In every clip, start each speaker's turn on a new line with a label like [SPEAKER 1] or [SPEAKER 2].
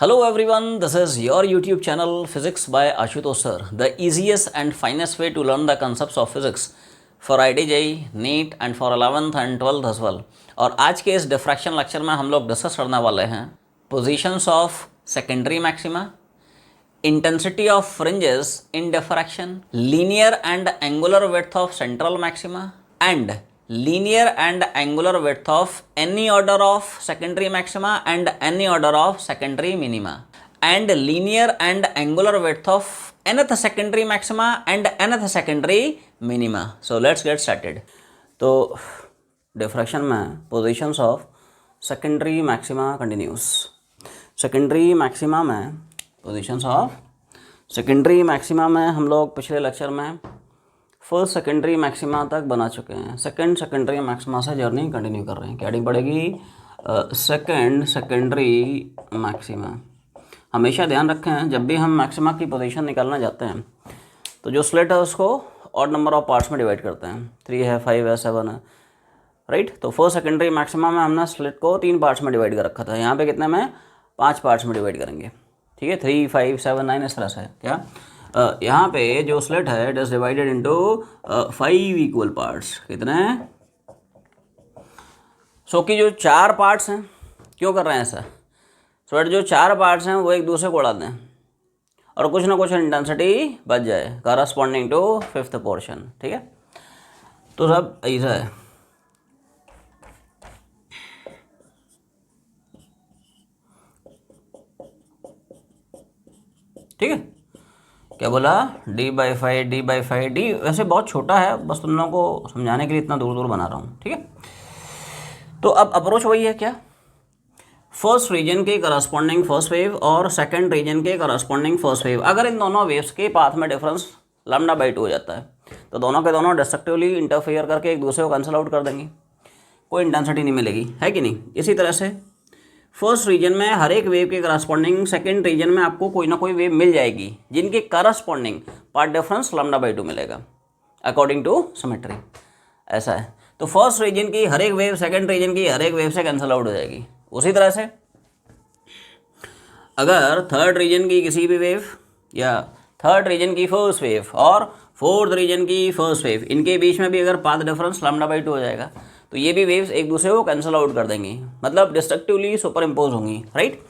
[SPEAKER 1] Hello everyone, this is your YouTube channel Physics by Ashutosh sir, the easiest and finest way to learn the concepts of physics for IIT, NEET and for 11th and 12th as well. और आज के इस diffraction lecture में हम लोग discuss करने वाले हैं positions of secondary maxima, intensity of fringes in diffraction, linear and angular width of central maxima, and linear and angular width of any order of secondary maxima and any order of secondary minima, and linear and angular width of nth secondary maxima and nth secondary minima. So let's get started. तो diffraction में positions of secondary maxima continues. secondary maxima में positions of secondary maxima में हम लोग पिछले lecture में first secondary maxima तक बना चुके हैं। सेकंड सेकेंडरी मैक्सिमा से जर्नी कंटिन्यू कर रहे हैं। क्या डी पड़ेगी सेकंड सेकेंडरी मैक्सिमा। हमेशा ध्यान रखें जब भी हम मैक्सिमा की पोजीशन निकालना जाते हैं तो जो स्लिट है उसको ऑड नंबर ऑफ पार्ट्स में डिवाइड करते हैं। 3 है, 5 है, 7 है, राइट। तो फर्स्ट सेकेंडरी मैक्सिमा में हमने स्लिट को 3 पार्ट्स में डिवाइड कर रखा था। यहाँ पे कितने में 5 पार्ट्स में डिवाइड करेंगे, ठीक है। 3, 5, 7, 9 इस तरह से। क्या यहाँ पे जो स्लिट है it is divided into 5 equal parts. कितने हैं? सो कि जो 4 पार्ट्स हैं, क्यों कर रहे हैं ऐसा? सो जो 4 पार्ट्स हैं वो एक दूसरे को उड़ा दें और कुछ ना कुछ इंटेंसिटी बच जाए करस्पॉन्डिंग टू फिफ्थ पोर्शन, ठीक है। तो सब ऐसा है। ठीक है, क्या बोला? d/5 d/5 d वैसे बहुत छोटा है, बस तुम लोगों को समझाने के लिए इतना दूर दूर बना रहा हूँ, ठीक है। तो अब अप्रोच वही है, क्या फर्स्ट रीजन के करस्पॉन्डिंग फर्स्ट वेव और सेकंड रीजन के करस्पॉन्डिंग फर्स्ट वेव, अगर इन दोनों वेव्स के पाथ में डिफरेंस λ/2 हो जाता है तो दोनों के दोनों डिस्ट्रक्टिवली इंटरफेयर करके एक दूसरे को कैंसिल आउट कर देंगे, कोई इंटेंसिटी नहीं मिलेगी, है कि नहीं। इसी तरह से फर्स्ट रीजन में हर एक वेव के करस्पॉन्डिंग सेकंड रीजन में आपको कोई ना कोई वेव मिल जाएगी जिनके करस्पॉन्डिंग पार्ट डिफरेंस λ/2 मिलेगा अकॉर्डिंग टू सिमेट्री। ऐसा है। तो फर्स्ट रीजन की हर एक वेव सेकंड रीजन की हर एक वेव से कैंसिल आउट हो जाएगी। उसी तरह से अगर थर्ड रीजन की किसी भी वेव या थर्ड रीजन की फर्स्ट वेव और फोर्थ रीजन की फर्स्ट वेव, इनके बीच में भी अगर पाथ डिफरेंस λ/2 हो जाएगा तो ये भी वेव्स एक दूसरे को कैंसिल आउट कर देंगी, मतलब डिस्ट्रक्टिवली सुपर इम्पोज होंगी, राइट।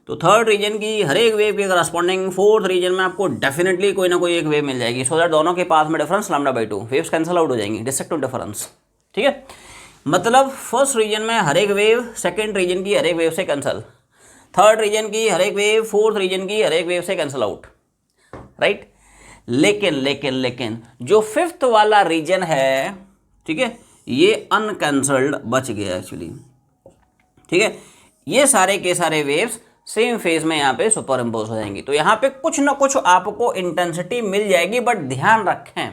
[SPEAKER 1] तो थर्ड रीजन की हर एक वेव के करस्पॉन्डिंग फोर्थ रीजन में आपको डेफिनेटली कोई ना कोई एक वेव मिल जाएगी, सो दैट दोनों के पाथ में डिफरेंस λ/2, वेव्स कैंसिल आउट हो जाएंगी, डिस्ट्रक्टिव डिफरेंस, ठीक है। मतलब फर्स्ट रीजन में हर एक वेव सेकेंड रीजन की हर एक वेव से कैंसिल, थर्ड रीजन की हर एक वेव फोर्थ रीजन की हर एक वेव से कैंसिल आउट, राइट। लेकिन जो फिफ्थ वाला रीजन है, ठीक है, ये अनकैंसल्ड बच गया एक्चुअली, ठीक है। ये सारे के सारे वेव्स सेम फेज में यहाँ पे सुपर इम्पोज हो जाएंगी। तो यहाँ पे कुछ ना कुछ आपको इंटेंसिटी मिल जाएगी, बट ध्यान रखें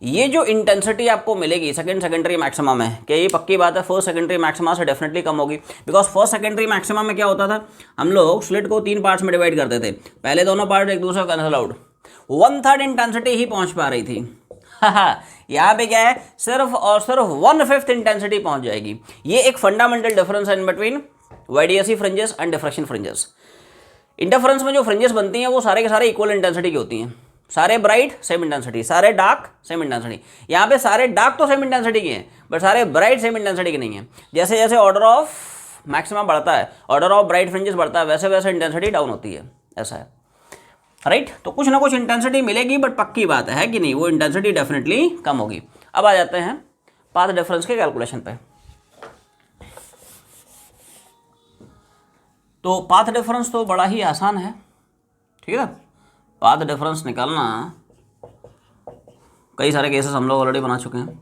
[SPEAKER 1] ये जो इंटेंसिटी आपको मिलेगी सेकंड सेकेंडरी मैक्सिमा में, क्या ये पक्की बात है फर्स्ट सेकेंडरी मैक्सिमा से डेफिनेटली कम होगी। बिकॉज फर्स्ट सेकेंडरी मैक्सिमा में क्या होता था, हम लोग स्लिट को 3 पार्ट्स में डिवाइड करते थे। पहले दोनों पार्ट एक दूसरे को कैंसिल आउट, 1/3 इंटेंसिटी ही पहुंच पा रही थी। यहाँ पे क्या है, सिर्फ और सिर्फ 1/5 इंटेंसिटी पहुंच जाएगी। ये एक फंडामेंटल डिफरेंस है in between YDSE fringes and diffraction fringes. Interference में जो फ्रिंजेस बनती हैं वो सारे के सारे इक्वल इंटेंसिटी की होती हैं। सारे ब्राइट सेम इंटेंसिटी, सारे डार्क सेम इंटेंसिटी। यहाँ पे सारे डार्क तो सेम इंटेंसिटी के हैं बट सारे ब्राइट सेम इंटेंसिटी के नहीं है। जैसे जैसे ऑर्डर ऑफ मैक्सिमा बढ़ता है, ऑर्डर ऑफ ब्राइट फ्रिंजेस बढ़ता है, वैसे वैसे इंटेंसिटी डाउन होती है, ऐसा है, राइट। तो कुछ ना कुछ इंटेंसिटी मिलेगी, बट पक्की बात है कि नहीं, वो इंटेंसिटी डेफिनेटली कम होगी। अब आ जाते हैं पाथ डिफरेंस के कैलकुलेशन पे। तो पाथ डिफरेंस तो बड़ा ही आसान है, ठीक है। पाथ डिफरेंस निकालना, कई सारे केसेस हम लोग ऑलरेडी बना चुके हैं।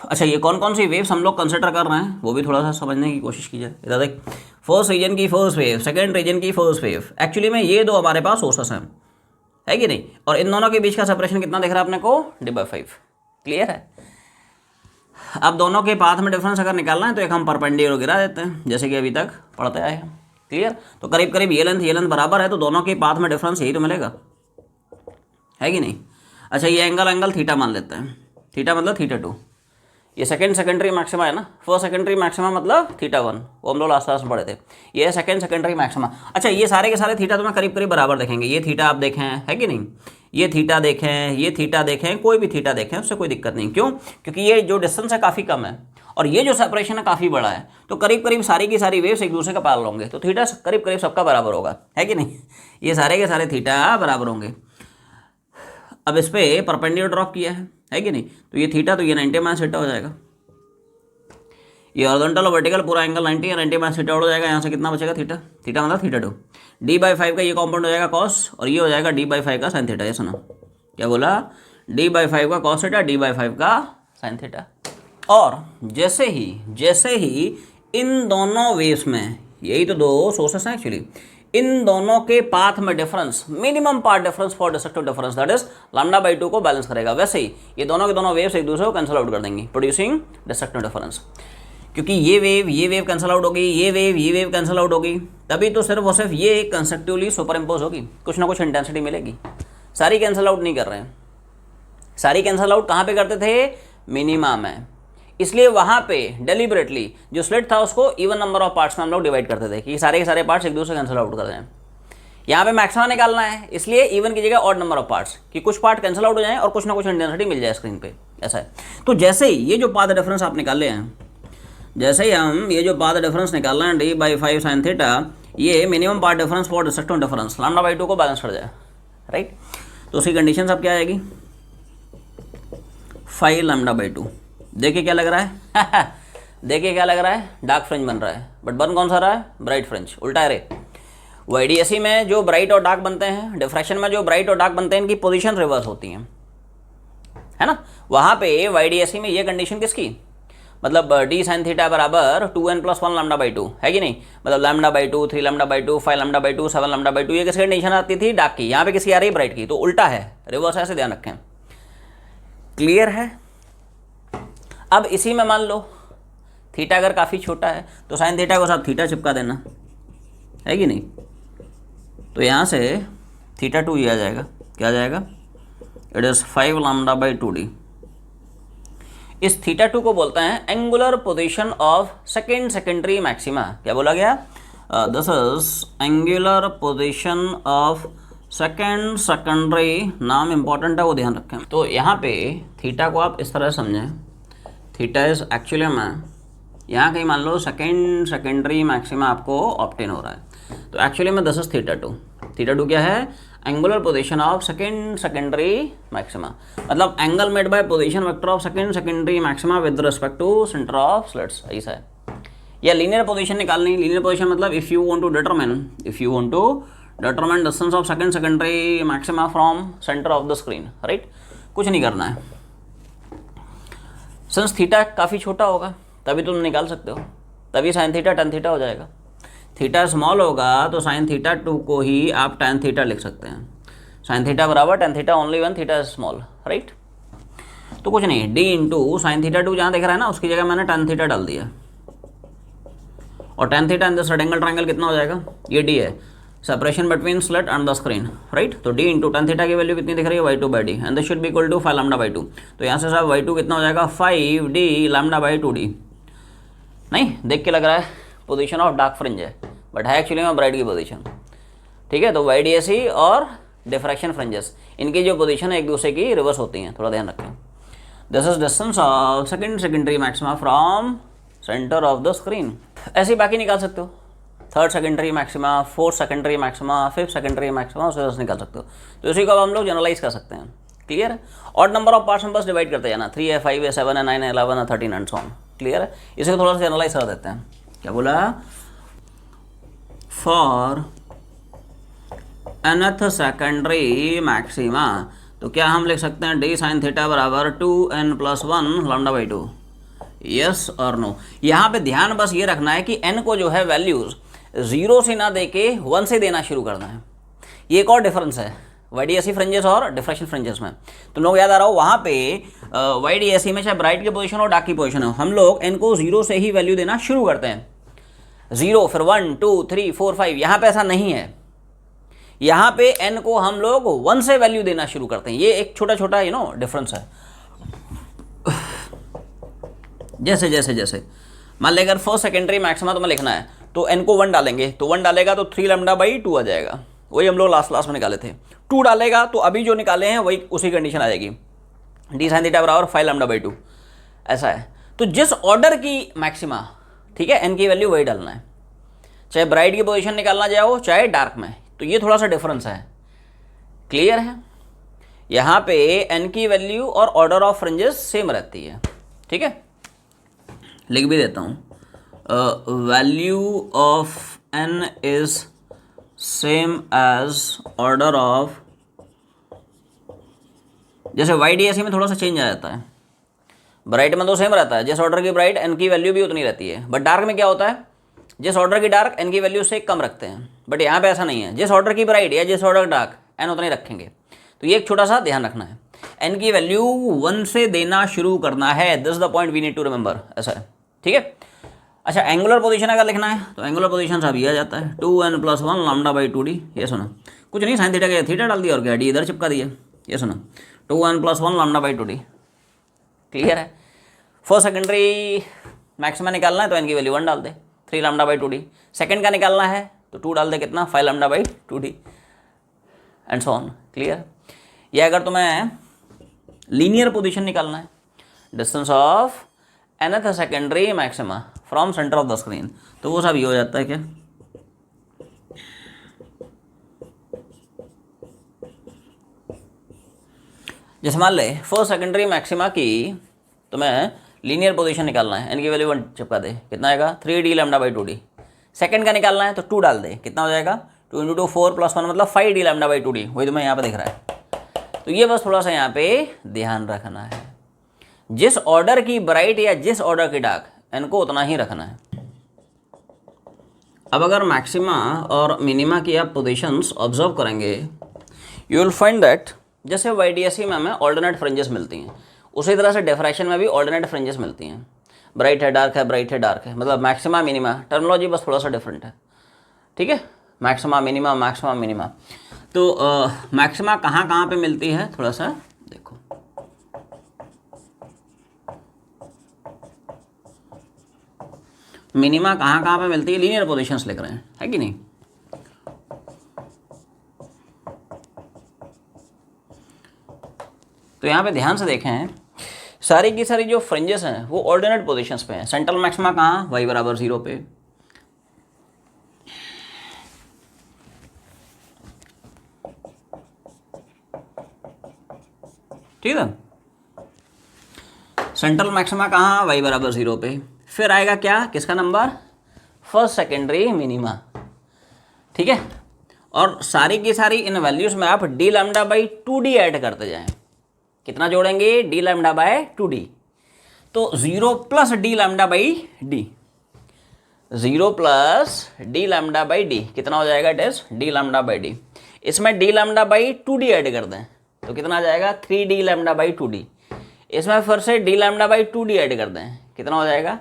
[SPEAKER 1] अच्छा, ये कौन कौन सी वेव्स हम लोग कंसिडर कर रहे हैं वो भी थोड़ा सा समझने की कोशिश कीजिए। इधर देख, फर्स्ट रीजन की फर्स्ट वेव, सेकंड रीजन की फर्स्ट वेव, एक्चुअली में ये दो हमारे पास सोर्सेस हैं, है कि नहीं। और इन दोनों के बीच का सेपरेशन कितना दिख रहा है अपने को, d/5, क्लियर है। अब दोनों के पाथ में डिफरेंस अगर निकालना है तो एक हम परपेंडिकुलर गिरा देते हैं, जैसे कि अभी तक पढ़ते आए हैं, क्लियर। तो करीब करीब ये लेंथ बराबर है, तो दोनों के पाथ में डिफरेंस यही तो मिलेगा, है कि नहीं। अच्छा, ये एंगल थीटा मान लेते हैं, थीटा मतलब θ2। ये सेकंड सेकेंडरी मैक्सिमा है ना, फर्स्ट सेकेंडरी मैक्सिमा मतलब थीटा 1, वो हम लोग लास्ट क्लास में पढ़े थे। ये है सेकंड सेकेंडरी मैक्सिमा। अच्छा, ये सारे के सारे थीटा तो मैं करीब करीब बराबर देखेंगे। ये थीटा आप देखें है कि नहीं, ये थीटा देखें, ये थीटा देखें, कोई भी थीटा देखें, उससे कोई दिक्कत नहीं। क्यों? क्योंकि ये जो डिस्टेंस है काफ़ी कम है और ये जो सेपरेशन है काफ़ी बड़ा है, तो करीब करीब सारी की सारी वेव्स एक दूसरे का पैरेलल होंगे, तो थीटा करीब करीब सबका बराबर होगा, है कि नहीं। ये सारे के सारे थीटा बराबर होंगे। अब इस पर परपेंडिकुलर ड्रॉप किया है कि नहीं, तो ये थीटा, तो ये 90 माइनस थीटा हो जाएगा। ये हॉरिजॉन्टल और वर्टिकल पूरा एंगल 90 है, 90 माइनस थीटा हो जाएगा। यहाँ से कितना बचेगा थीटा, थीटा मतलब थीटा 2, d/5 का ये कॉम्पोनेंट हो जाएगा कॉस, और ये हो जाएगा d/5 का साइन थीटा। ये सुना क्या बोला, d/5 का कॉस थीटा, d/5 का साइन थीटा। और जैसे ही इन दोनों वेव्स में, यही तो दो सोर्सेस हैं एक्चुअली, इन दोनों के पाथ में difference, minimum path difference for destructive difference, that is λ/2 को बैलेंस करेगा। वैसे ही ये दोनों के दोनों वेव्स एक दूसरे को कैंसिल आउट कर देंगी, प्रोड्यूसिंग डिस्ट्रक्टिव डिफरेंस। क्योंकि ये वेव कैंसिल आउट होगी, ये वेव कैंसिल आउट होगी, तभी तो सिर्फ और सिर्फ ये कंसेप्टिवली सुपर इम्पोज होगी, कुछ ना कुछ इंटेंसिटी मिलेगी। सारी कैंसिल आउट नहीं कर रहे हैं, सारी कैंसिल आउट कहाँ पे करते थे, मिनिमा में। इसलिए वहाँ पे डेलिबरेटली जो स्लिट था उसको इवन नंबर ऑफ पार्ट्स में हम लोग डिवाइड करते थे कि सारे के सारे पार्ट्स एक दूसरे कैंसिल आउट कर दें। यहाँ पे मैक्सिमा निकालना है, इसलिए इवन की जगह ऑड नंबर ऑफ पार्ट्स, कि कुछ पार्ट कैंसिल आउट हो जाएं और कुछ ना कुछ इंटेंसिटी मिल जाए स्क्रीन पे, ऐसा है। तो जैसे ही ये जो पाथ डिफरेंस आप निकाले हैं, जैसे ही हम ये जो पाथ डिफरेंस निकाल रहे हैं d/5 साइन थीटा, ये minimum path difference for destructive difference λ/2 को बैलेंस कर जाए, राइट। तो उसकी कंडीशन अब क्या आएगी, 5 λ/2। देखिए क्या लग रहा है देखिए क्या लग रहा है, डार्क फ्रिंज बन रहा है, बट बन कौन सा रहा है, ब्राइट फ्रिंज। उल्टा है रे, YDSE में जो ब्राइट और डार्क बनते हैं, डिफ्रैक्शन में जो ब्राइट और डार्क बनते हैं, इनकी पोजीशन रिवर्स होती हैं, है ना। वहाँ पे YDSE में ये कंडीशन किसकी, मतलब d sin थीटा बराबर 2n + 1 λ/2, है कि नहीं। मतलब λ/2, 3 λ/2, 5 लैम्डा/2, 7 λ/2, ये किसकी कंडीशन आती थी, डार्क की। यहाँ पे किसकी आ रही है, ब्राइट की। तो उल्टा है, रिवर्स है, ऐसे ध्यान रखें। क्लियर है। अब इसी में मान लो थीटा अगर काफ़ी छोटा है तो साइन थीटा को साथ थीटा चिपका देना, है कि नहीं। तो यहाँ से थीटा 2 ये आ जाएगा, क्या आ जाएगा, इट इज़ 5 λ/2d। इस थीटा 2 को बोलते हैं angular position of second secondary maxima. क्या बोला गया, this is angular position of second secondary, नाम इंपॉर्टेंट है वो ध्यान रखें। तो यहाँ पे थीटा को आप इस तरह समझें, थीटा इज एक्चुअली में यहाँ कहीं मान लो सेकेंड सेकेंडरी मैक्सिमा आपको ऑब्टेन हो रहा है, तो एक्चुअली में दिस इज थीटा 2। थीटा 2 क्या है, angular position of second secondary maxima, मतलब angle made by position vector of second secondary maxima with respect to centre of slits, ऐसा है। या लीनियर पोजीशन निकालनी, लीनियर पोजीशन मतलब if you want to determine distance of second secondary maxima from centre of the screen, right. कुछ नहीं करना है, since theta काफ़ी छोटा होगा तभी तुम निकाल सकते हो, तभी साइन थीटा tan थीटा हो जाएगा। थीटा स्मॉल होगा तो साइन थीटा 2 को ही आप tan थीटा लिख सकते हैं, साइन थीटा बराबर tan theta only one theta small, right. तो कुछ नहीं, d इंटू साइन थीटा 2 जहाँ दिख रहा है ना, उसकी जगह मैंने tan थीटा डाल दिया, और tan theta in this rectangle triangle कितना हो जाएगा, ये d है, separation between slit and the screen, right. तो d इंटू tan थीटा की वैल्यू कितनी दिख रही है, y2/d, and this should be equal to 5 λ/2। तो यहाँ से साहब y2 कितना हो जाएगा, 5d λ/2d। नहीं देख के लग रहा है पोजीशन ऑफ डार्क फ्रिंज है, बट है एक्चुअली में ब्राइट की पोजीशन, ठीक है। तो YDSE और डिफ्रैक्शन फ्रिंजेस, इनकी जो पोजीशन है एक दूसरे की रिवर्स होती हैं, थोड़ा ध्यान रखें। This is distance of second secondary maxima from centre of the screen. ऐसे ही बाकी निकाल सकते हो, third secondary maxima, fourth secondary maxima, fifth secondary maxima, उसे निकाल सकते हो। तो इसी को अब हम लोग जनरलाइज कर सकते हैं, क्लियर है। ऑड नंबर ऑफ पार्ट्स में बस डिवाइड करते जाना, 3 है, 5 है, 7 है, 9 है, 11 है, 13 एंड सो ऑन, क्लियर है। इसे थोड़ा सा जनरलाइज कर देते हैं। क्या बोला, फॉर nth सेकेंडरी मैक्सिमा, तो क्या हम लिख सकते हैं d sin थीटा बराबर 2n + 1 λ/2, यस और नो। यहाँ पे ध्यान बस ये रखना है कि n को जो है वैल्यूज 0 से ना दे के 1 से देना शुरू करना है। ये एक और डिफरेंस है YDSE फ्रिंजेस और डिफ्रैक्शन फ्रिंजेस में। तुम लोग याद आ रहा हो, वहाँ पे YDSE में चाहे ब्राइट की पोजीशन हो डार्क की पोजीशन हो, हम लोग n को 0 से ही वैल्यू देना शुरू करते हैं, 0 फिर 1 2 3 4 5। यहाँ पे ऐसा नहीं है, यहाँ पे n को हम लोग 1 से वैल्यू देना शुरू करते हैं। ये एक छोटा छोटा डिफरेंस है। जैसे जैसे जैसे मान लें अगर फर्स्ट सेकेंडरी मैक्सिमा तुम्हें लिखना है तो n को 1 डालेंगे, तो 1 डालेगा तो 3 लैम्डा बाई 2 आ जाएगा, वही हम लोग लास्ट क्लास में निकाले थे। 2 डालेगा तो अभी जो निकाले हैं वही उसी कंडीशन आ जाएगी, डी साइन थीटा बराबर 5 लैम्डा बाई 2, ऐसा है। तो जिस ऑर्डर की मैक्सिमा, ठीक है, n की वैल्यू वही डालना है, चाहे ब्राइट की पोजीशन निकालना जाओ चाहे डार्क में, तो ये थोड़ा सा डिफरेंस है, क्लियर है। यहाँ पे n की वैल्यू और ऑर्डर ऑफ फ्रिंजेस सेम रहती है, ठीक है, लिख भी देता हूँ, value of n is same as order of, जैसे YDSE में थोड़ा सा चेंज आ जाता है, ब्राइट में तो सेम रहता है, जिस ऑर्डर की ब्राइट n की वैल्यू भी उतनी रहती है, बट डार्क में क्या होता है, जिस ऑर्डर की डार्क n की वैल्यू से कम रखते हैं, बट यहाँ पे ऐसा नहीं है, जिस ऑर्डर की ब्राइट या जिस ऑर्डर डार्क n उतनी रखेंगे। तो ये एक छोटा सा ध्यान रखना है, n की वैल्यू 1 से देना शुरू करना है, this the point we need to remember, ऐसा है, ठीक है। अच्छा, एंगुलर पोजीशन अगर लिखना है तो एंगुलर पोजीशन सब ये आ जाता है 2n + 1 लैम्डा बाई 2d, ये सुना, कुछ नहीं, साइन थीटा का थीटा डाल दिया और क्या, डी इधर चिपका दिया, ये सुना 2n + 1 lambda by 2d, clear है। फर्स्ट सेकेंडरी मैक्सिमा निकालना है तो n की वैल्यू 1 डाल दे, 3 लैम्डा बाई 2d, सेकेंड का निकालना है तो 2 डाल दे, कितना, 5 lambda by 2d and so on, clear. या अगर तुम्हें लीनियर पोजीशन निकालना है, distance of nth secondary maxima from centre of the screen, तो वो सब ये हो जाता है क्या, जैसे मान ले फर्स्ट सेकेंडरी मैक्सिमा की तुम्हें लीनियर पोजीशन निकालना है, n की वैल्यू 1 चिपका दे, कितना आएगा, 3d lambda by 2d, second का निकालना है तो 2 डाल दे, कितना हो जाएगा, 2 × 2 4 + 1 मतलब 5d लैम्डा बाई 2d, वही तुम्हें यहाँ पे दिख रहा है। तो ये बस थोड़ा सा यहाँ पे ध्यान रखना है, जिस ऑर्डर की ब्राइट या जिस ऑर्डर की डार्क n को उतना ही रखना है। अब अगर मैक्सिमा और मिनिमा की आप पोजीशंस ऑब्जर्व करेंगे, यू विल फाइंड दैट जैसे YDSE में हमें ऑल्टरनेट फ्रिंजेस मिलती हैं, उसी तरह से डिफ्रैक्शन में भी ऑल्टरनेट फ्रिंजेस मिलती हैं, ब्राइट है डार्क है, ब्राइट है डार्क है, मतलब मैक्सिमा मिनिमा, टर्मिनोलॉजी बस थोड़ा सा डिफरेंट है, ठीक है, मैक्सिमा मिनिमा, मैक्सिमा मिनिमा। तो मैक्सिमा कहाँ कहाँ पे मिलती है, थोड़ा सा देखो, मिनिमा कहाँ कहाँ पे मिलती है, लीनियर पोजीशंस लिख रहे हैं, है कि नहीं। तो यहाँ पे ध्यान से देखें, सारी की सारी जो फ्रिंजेस हैं वो ऑर्डिनेट पोजीशंस पे हैं। सेंट्रल मैक्सिमा कहाँ, y = 0 पे, ठीक है, सेंट्रल मैक्सिमा कहाँ, y = 0 पे, फिर आएगा क्या, किसका नंबर, फर्स्ट सेकेंडरी मिनिमा, ठीक है। और सारी की सारी इन वैल्यूज में आप d lambda by 2d add करते जाएं, कितना जोड़ेंगे, d लैम्डा बाई 2d, तो 0 + d lambda by d, 0 + d lambda by d कितना हो जाएगा, it is d lambda by d, इसमें d lambda by 2d add कर दें तो कितना आ जाएगा, 3d लैम्डा बाई 2d, इसमें फिर से d lambda by 2d add कर दें, कितना हो जाएगा,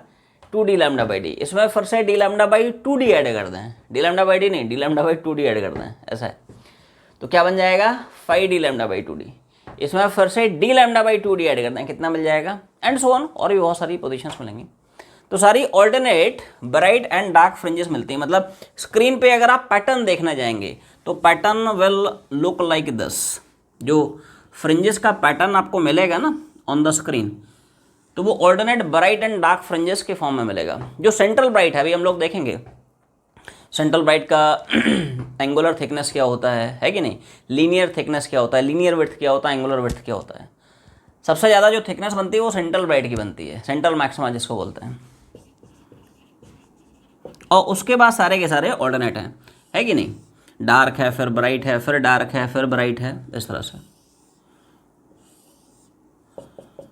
[SPEAKER 1] 2d लैम्डा बाई d, इसमें फिर से d lambda by 2d add कर दें, d लैम्डा बाई d नहीं, d lambda by 2d add कर दें, ऐसा है, तो क्या बन जाएगा, 5d लैम्डा बाई 2d, इसमें फिर से d lambda by 2d add कर दें, कितना मिल जाएगा, एंड सो ऑन, और भी बहुत सारी पोजीशंस मिलेंगी। तो सारी alternate bright and dark fringes मिलती हैं, मतलब स्क्रीन पे अगर आप पैटर्न देखने जाएंगे तो pattern will look like this, जो फ्रिंजेस का पैटर्न आपको मिलेगा ना ऑन द स्क्रीन, तो वो alternate bright and dark fringes के फॉर्म में मिलेगा। जो सेंट्रल ब्राइट है अभी हम लोग देखेंगे, सेंट्रल ब्राइट का एंगुलर थिकनेस क्या होता है कि नहीं, लीनियर थिकनेस क्या होता है, लीनियर विड्थ क्या होता है, एंगुलर विड्थ क्या होता है। सबसे ज़्यादा जो थिकनेस बनती है वो सेंट्रल ब्राइट की बनती है, सेंट्रल मैक्सिमा जिसको बोलते हैं, और उसके बाद सारे के सारे ऑल्टरनेट हैं, है कि नहीं, डार्क है फिर ब्राइट है फिर डार्क है फिर ब्राइट है, इस तरह से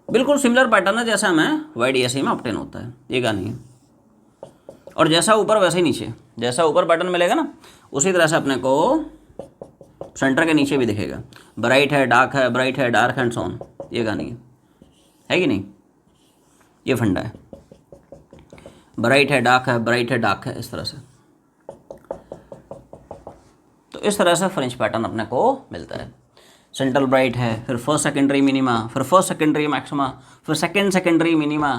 [SPEAKER 1] बिल्कुल सिमिलर पैटर्न है जैसा हमें YDSE में ऑब्टेन होता है, ये का नहीं है। और जैसा ऊपर वैसे ही नीचे, जैसा ऊपर पैटर्न मिलेगा ना उसी तरह से अपने को सेंटर के नीचे भी दिखेगा, ब्राइट है डार्क है, ब्राइट है डार्क एंड सो ऑन, ये का नहीं है कि नहीं, ये फंडा है, ब्राइट है डार्क है, ब्राइट है डार्क है, इस तरह से। तो इस तरह से फ्रिंज पैटर्न अपने को मिलता है, सेंट्रल ब्राइट है, फिर फर्स्ट सेकेंडरी मिनिमा, फिर फर्स्ट सेकेंडरी मैक्सिमा, फिर सेकेंड सेकेंडरी मिनिमा,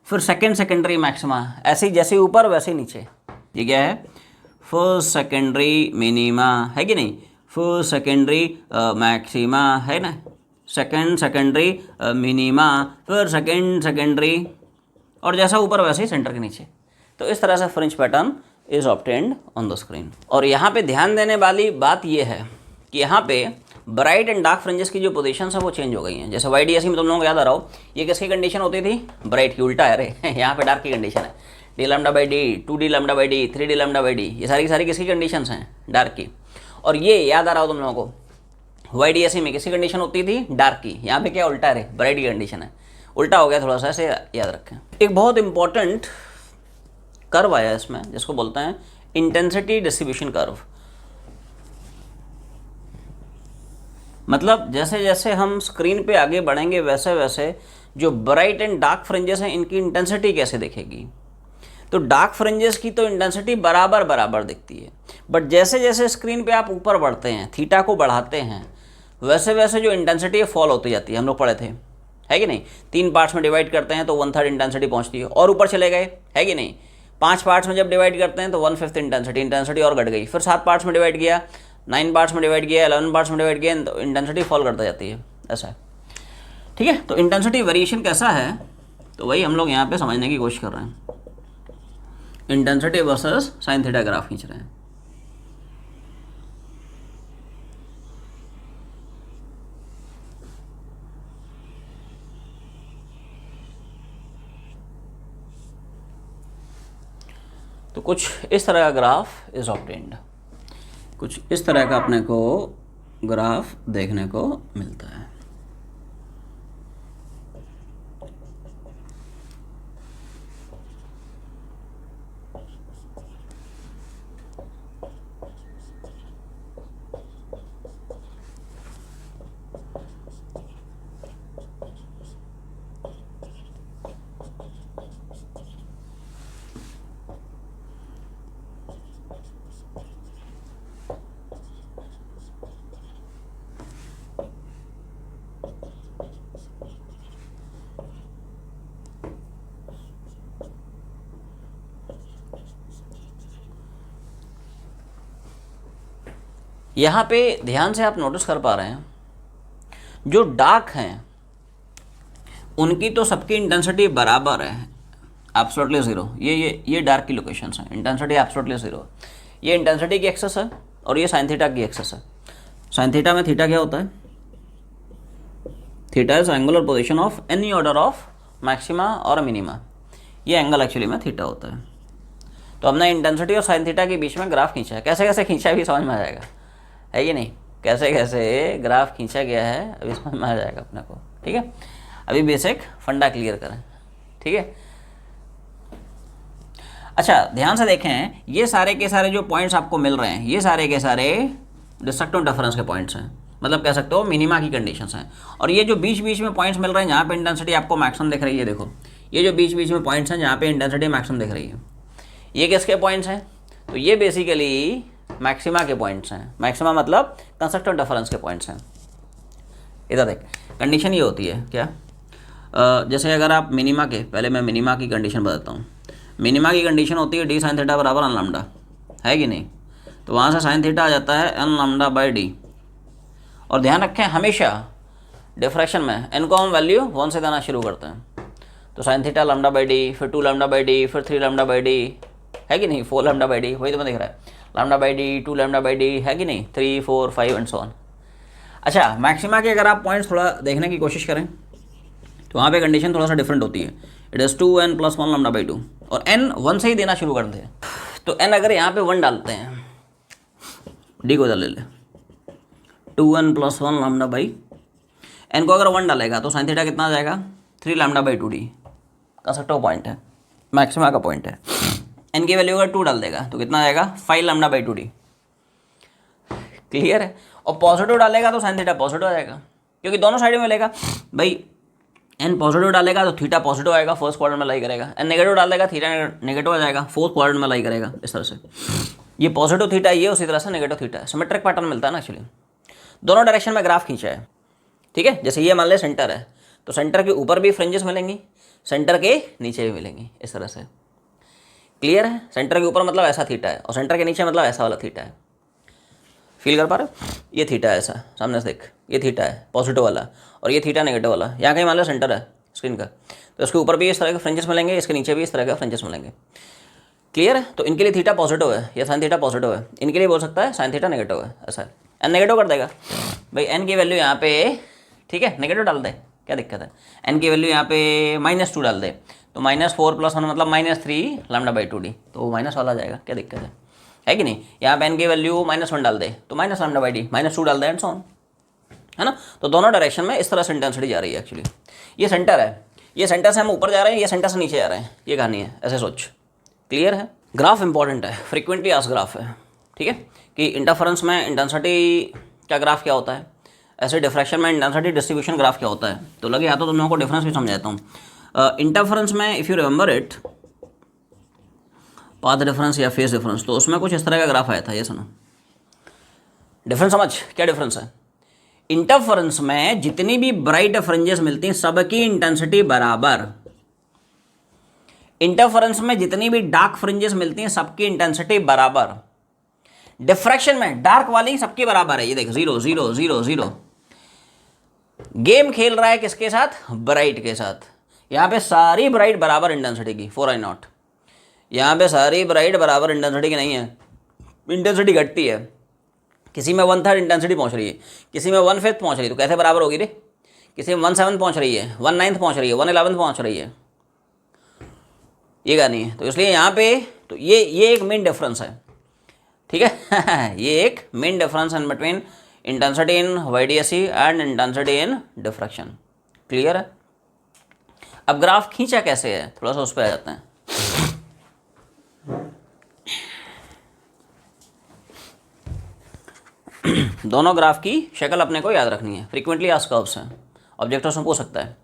[SPEAKER 1] फिर सेकेंड सेकेंडरी मैक्सिमा, ऐसे ही जैसे ऊपर वैसे ही नीचे। ये क्या है, फर्स्ट सेकेंडरी मिनिमा, है कि नहीं, फर्स्ट सेकेंडरी मैक्सिमा, है ना, सेकेंड सेकेंडरी मिनिमा, फिर सेकेंड सेकेंडरी, और जैसा ऊपर वैसे ही सेंटर के नीचे। तो इस तरह से fringe pattern is obtained on the screen. और यहाँ पे ध्यान देने वाली बात ये है कि यहाँ पे ब्राइट एंड डार्क फ्रिंजेस की जो पोजीशन है वो चेंज हो गई हैं। जैसे YDSE में तुम लोगों को याद आ रहा हो, ये किसकी कंडीशन होती थी, ब्राइट की, उल्टा है रे यहाँ पे डार्क की कंडीशन है, d lambda by D, 2d lambda by D, 3d lambda by D, ये सारी की सारी किसकी कंडीशंस हैं, डार्क की। और ये याद आ रहा हो तुम लोगों को, YDSE में किसकी कंडीशन होती थी, डार्क की, यहाँ पे क्या उल्टा है रे, ब्राइट की कंडीशन है, उल्टा हो गया थोड़ा सा, ऐसे याद रखें। एक बहुत इंपॉर्टेंट कर्व आया इसमें जिसको बोलते हैं इंटेंसिटी डिस्ट्रीब्यूशन कर्व। मतलब जैसे जैसे हम स्क्रीन पे आगे बढ़ेंगे वैसे वैसे जो ब्राइट एंड डार्क फ्रिंजेस हैं इनकी इंटेंसिटी कैसे दिखेगी। तो डार्क फ्रिंजेस की तो इंटेंसिटी बराबर बराबर दिखती है, बट जैसे जैसे स्क्रीन पे आप ऊपर बढ़ते हैं, थीटा को बढ़ाते हैं, वैसे वैसे जो इंटेंसिटी है फॉल होती जाती है। हम लोग पढ़े थे, है कि नहीं, 3 पार्ट्स में डिवाइड करते हैं तो 1/3 इंटेंसिटी पहुंचती है, और ऊपर चले गए, है कि नहीं, 5 पार्ट्स में जब डिवाइड करते हैं तो 1/5 इंटेंसिटी और घट गई, फिर 7 पार्ट्स में डिवाइड किया, 9 पार्ट्स में डिवाइड किया, 11 पार्ट्स में डिवाइड किया, तो इंटेंसिटी फॉल करता जाती है, ऐसा है। ठीक है, तो इंटेंसिटी वेरिएशन कैसा है, तो वही हम लोग यहाँ पे समझने की कोशिश कर रहे हैं। Intensity versus sine theta graph खींच रहे हैं। तो कुछ इस तरह का ग्राफ इज ऑब्टेन्ड, कुछ इस तरह का अपने को ग्राफ देखने को मिलता है। यहाँ पे ध्यान से आप नोटिस कर पा रहे हैं, जो डार्क हैं उनकी तो सबकी इंटेंसिटी बराबर है, एब्सोल्युटली ज़ीरो। ये डार्क की लोकेशंस हैं, इंटेंसिटी एब्सोल्युटली ज़ीरो। ये इंटेंसिटी की एक्सेस है और ये साइन थीटा की एक्सेस है। साइन थीटा में थीटा क्या होता है, theta is angular position of any order of maxima और मिनिमा, ये एंगल एक्चुअली में थीटा होता है। तो हमने इंटेंसिटी और साइन थीटा के बीच में ग्राफ खींचा है, कैसे कैसे खींचा है अभी समझ में आ जाएगा, है कि नहीं, कैसे कैसे ग्राफ खींचा गया है अभी समझ में आ जाएगा अपने को। ठीक है, अभी बेसिक फंडा क्लियर करें, ठीक है। अच्छा ध्यान से देखें, ये सारे के सारे जो पॉइंट्स आपको मिल रहे हैं, ये सारे के सारे डिस्ट्रक्टिव डिफरेंस के पॉइंट्स हैं, मतलब कह सकते हो मिनिमा की कंडीशंस हैं। और ये जो बीच बीच में पॉइंट्स मिल रहे हैं जहाँ पे इंटेंसिटी आपको मैक्सिमम दिख रही है, देखो ये जो बीच बीच में पॉइंट्स हैं जहाँ पे इंटेंसिटी मैक्सिमम दिख रही है, ये किसके पॉइंट्स हैं, तो ये बेसिकली मैक्सिमा के पॉइंट्स हैं। मैक्सिमा मतलब कंस्ट्रक्टिव डिफरेंस के पॉइंट्स हैं। इधर देख, कंडीशन ये होती है क्या, जैसे अगर आप मिनिमा के, पहले मैं मिनिमा की कंडीशन बताता हूँ। मिनिमा की कंडीशन होती है डी साइन थीटा बराबर एन लैम्डा, है कि नहीं, तो वहाँ से साइन थीटा आ जाता है एन लैम्डा बाई डी। और ध्यान रखें हमेशा डिफ्रैक्शन में एन को हम वैल्यू 1 से देना शुरू करते हैं, तो sine theta lambda by D, फिर 2 लैम्डा बाई डी, फिर 3 लैम्डा बाई डी, है कि नहीं, 4 लैम्डा बाई डी, वही तो मैं दिख रहा है, lambda by D, 2 lambda by D, है कि नहीं, 3 4 5 एंड सो ऑन। अच्छा मैक्सिमा के अगर आप पॉइंट्स थोड़ा देखने की कोशिश करें तो वहाँ पे कंडीशन थोड़ा सा डिफरेंट होती है, it is 2n + 1 lambda by 2, और n 1 से ही देना शुरू करते हैं। तो n अगर यहाँ पे 1 डालते हैं, d को इधर ले ले, 2n + 1 लैम्डा बाई, n को अगर 1 डालेगा तो साइन थीटा कितना आ जाएगा, 3 lambda by 2d, constructive point है, मैक्सिमा का पॉइंट है। n की वैल्यू अगर 2 डाल देगा तो कितना आएगा, 5 लैम्डा बाई 2d, क्लियर है। और पॉजिटिव डालेगा तो साइन थीटा पॉजिटिव आ जाएगा, क्योंकि दोनों साइड में मिलेगा भाई। n पॉजिटिव डालेगा तो थीटा पॉजिटिव आएगा, फर्स्ट क्वाड्रेंट में लाई करेगा, n नेगेटिव डालेगा थीटा नेगेटिव आ जाएगा, फोर्थ क्वाड्रेंट में लाई करेगा। इस तरह से ये पॉजिटिव थीटा, ये उसी तरह से नेगेटिव थीटा, सिमेट्रिक पैटर्न मिलता है ना एक्चुअली। दोनों डायरेक्शन में ग्राफ खींचा है, ठीक है। जैसे ये मान ले सेंटर है, तो सेंटर के ऊपर भी फ्रिंजेस मिलेंगी, सेंटर के नीचे भी मिलेंगी इस तरह से। क्लियर है? सेंटर के ऊपर मतलब ऐसा थीटा है और सेंटर के नीचे मतलब ऐसा वाला थीटा है। फील कर पा रहे हो? ये थीटा है ऐसा, सामने से देख, ये थीटा है पॉजिटिव वाला और ये थीटा नेगेटिव वाला। यहाँ कहीं मान लो सेंटर है स्क्रीन का, तो इसके ऊपर भी इस तरह के फ्रेंचेस मिलेंगे, इसके नीचे भी इस तरह के फ्रेंचेस मिलेंगे। क्लियर है? तो इनके लिए थीटा पॉजिटिव है या साइन थीटा पॉजिटिव है, इनके लिए बोल सकता है साइन थीटा नेगेटिव है, ऐसा है। एन नेगेटिव कर देगा भाई, एन की वैल्यू यहाँ पे, ठीक है, नेगेटिव डाल दे, क्या दिक्कत है। एन की वैल्यू यहाँ पे -2 डाल दे, तो -4 + 1 मतलब -3 λ/2d, तो वो माइनस वाला आ जाएगा, क्या दिक्कत है कि नहीं। यहाँ पे एन की वैल्यू -1 डाल दे तो -λ/d, -2 डाल दे एंड सो ऑन, है ना। तो दोनों डायरेक्शन में इस तरह से इंटेंसिटी जा रही है। एक्चुअली ये सेंटर है, ये सेंटर से हम ऊपर जा रहे हैं, ये सेंटर से नीचे जा रहे हैं, ये कहानी है, ऐसे सोच। क्लियर है? ग्राफ इंपॉर्टेंट है, फ्रीक्वेंटली आस्क्ड ग्राफ है, ठीक है, कि इंटरफेरेंस में इंटेंसिटी का ग्राफ क्या होता है, ऐसे डिफ्रैक्शन में इंटेंसिटी डिस्ट्रीब्यूशन ग्राफ क्या होता है। तो लगे या तो तुम लोगों को डिफरेंस भी समझाता हूँ। इंटरफेरेंस में if you remember it, path difference या फेस डिफरेंस, तो उसमें कुछ इस तरह का ग्राफ आया था, ये सुनो। डिफरेंस समझ, क्या डिफरेंस है। इंटरफेरेंस में जितनी भी ब्राइट फ्रिंजेस मिलती हैं सबकी इंटेंसिटी बराबर, इंटरफेरेंस में जितनी भी डार्क फ्रिंजेस मिलती हैं सबकी इंटेंसिटी बराबर। डिफ्रैक्शन में डार्क वाली सबकी बराबर है, ये देख 0 0 0 0। गेम खेल रहा है किसके साथ, ब्राइट के साथ। यहाँ पे सारी ब्राइट बराबर इंटेंसिटी की, 4I0। यहाँ पे सारी ब्राइट बराबर इंटेंसिटी की नहीं है, इंटेंसिटी घटती है। किसी में 1/3 इंटेंसिटी पहुँच रही है, किसी में 1/5 पहुँच रही है, तो कैसे बराबर होगी रे। किसी में 1/7 पहुँच रही है, 1/9 पहुँच रही है, 1/11 पहुँच रही है, ये कहानी है। तो इसलिए यहाँ पे तो ये एक मेन डिफरेंस है, ठीक है। ये एक main difference in between intensity in YDSE and intensity in diffraction. Clear है? अब ग्राफ खींचा कैसे है, थोड़ा सा उस पर आ जाते हैं। दोनों ग्राफ की शक्ल अपने को याद रखनी है, फ्रीक्वेंटली आस्क्ड कर्व्स हैं, ऑब्जेक्टिव्स में पूछ सकता है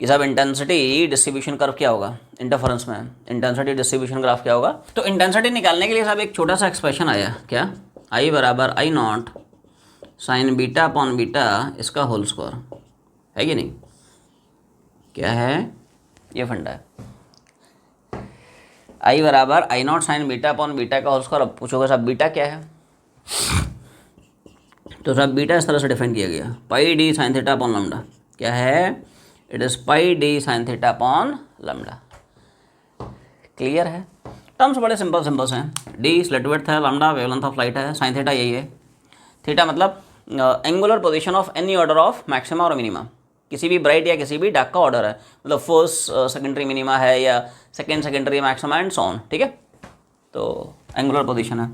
[SPEAKER 1] कि साहब इंटेंसिटी डिस्ट्रीब्यूशन कर्व क्या होगा इंटरफेरेंस में, इंटेंसिटी डिस्ट्रीब्यूशन ग्राफ क्या होगा। तो इंटेंसिटी निकालने के लिए साहब एक छोटा सा एक्सप्रेशन आया, क्या, I = I0 sin β/β इसका होल स्क्वायर, है कि नहीं। क्या है, ये फंडा है, I = I0 sin β/β का होल स्क्वायर। अब पूछोगे साहब बीटा क्या है, तो साहब बीटा इस तरह से डिफाइन किया गया, πd sin θ/λ। क्या है, it is πd sin θ/λ। Clear है? टर्म्स बड़े सिंपल हैं। d स्लिट विड्थ है, लैम्डा वेवलेंथ ऑफ लाइट है, sin θ यही है। थीटा मतलब angular position of any order of maxima और मिनिमा, किसी भी ब्राइट या किसी भी डार्क का ऑर्डर है, मतलब फर्स्ट सेकेंडरी मिनिमा है या second secondary maxima and so on, ठीक है। तो एंगुलर पोजीशन है।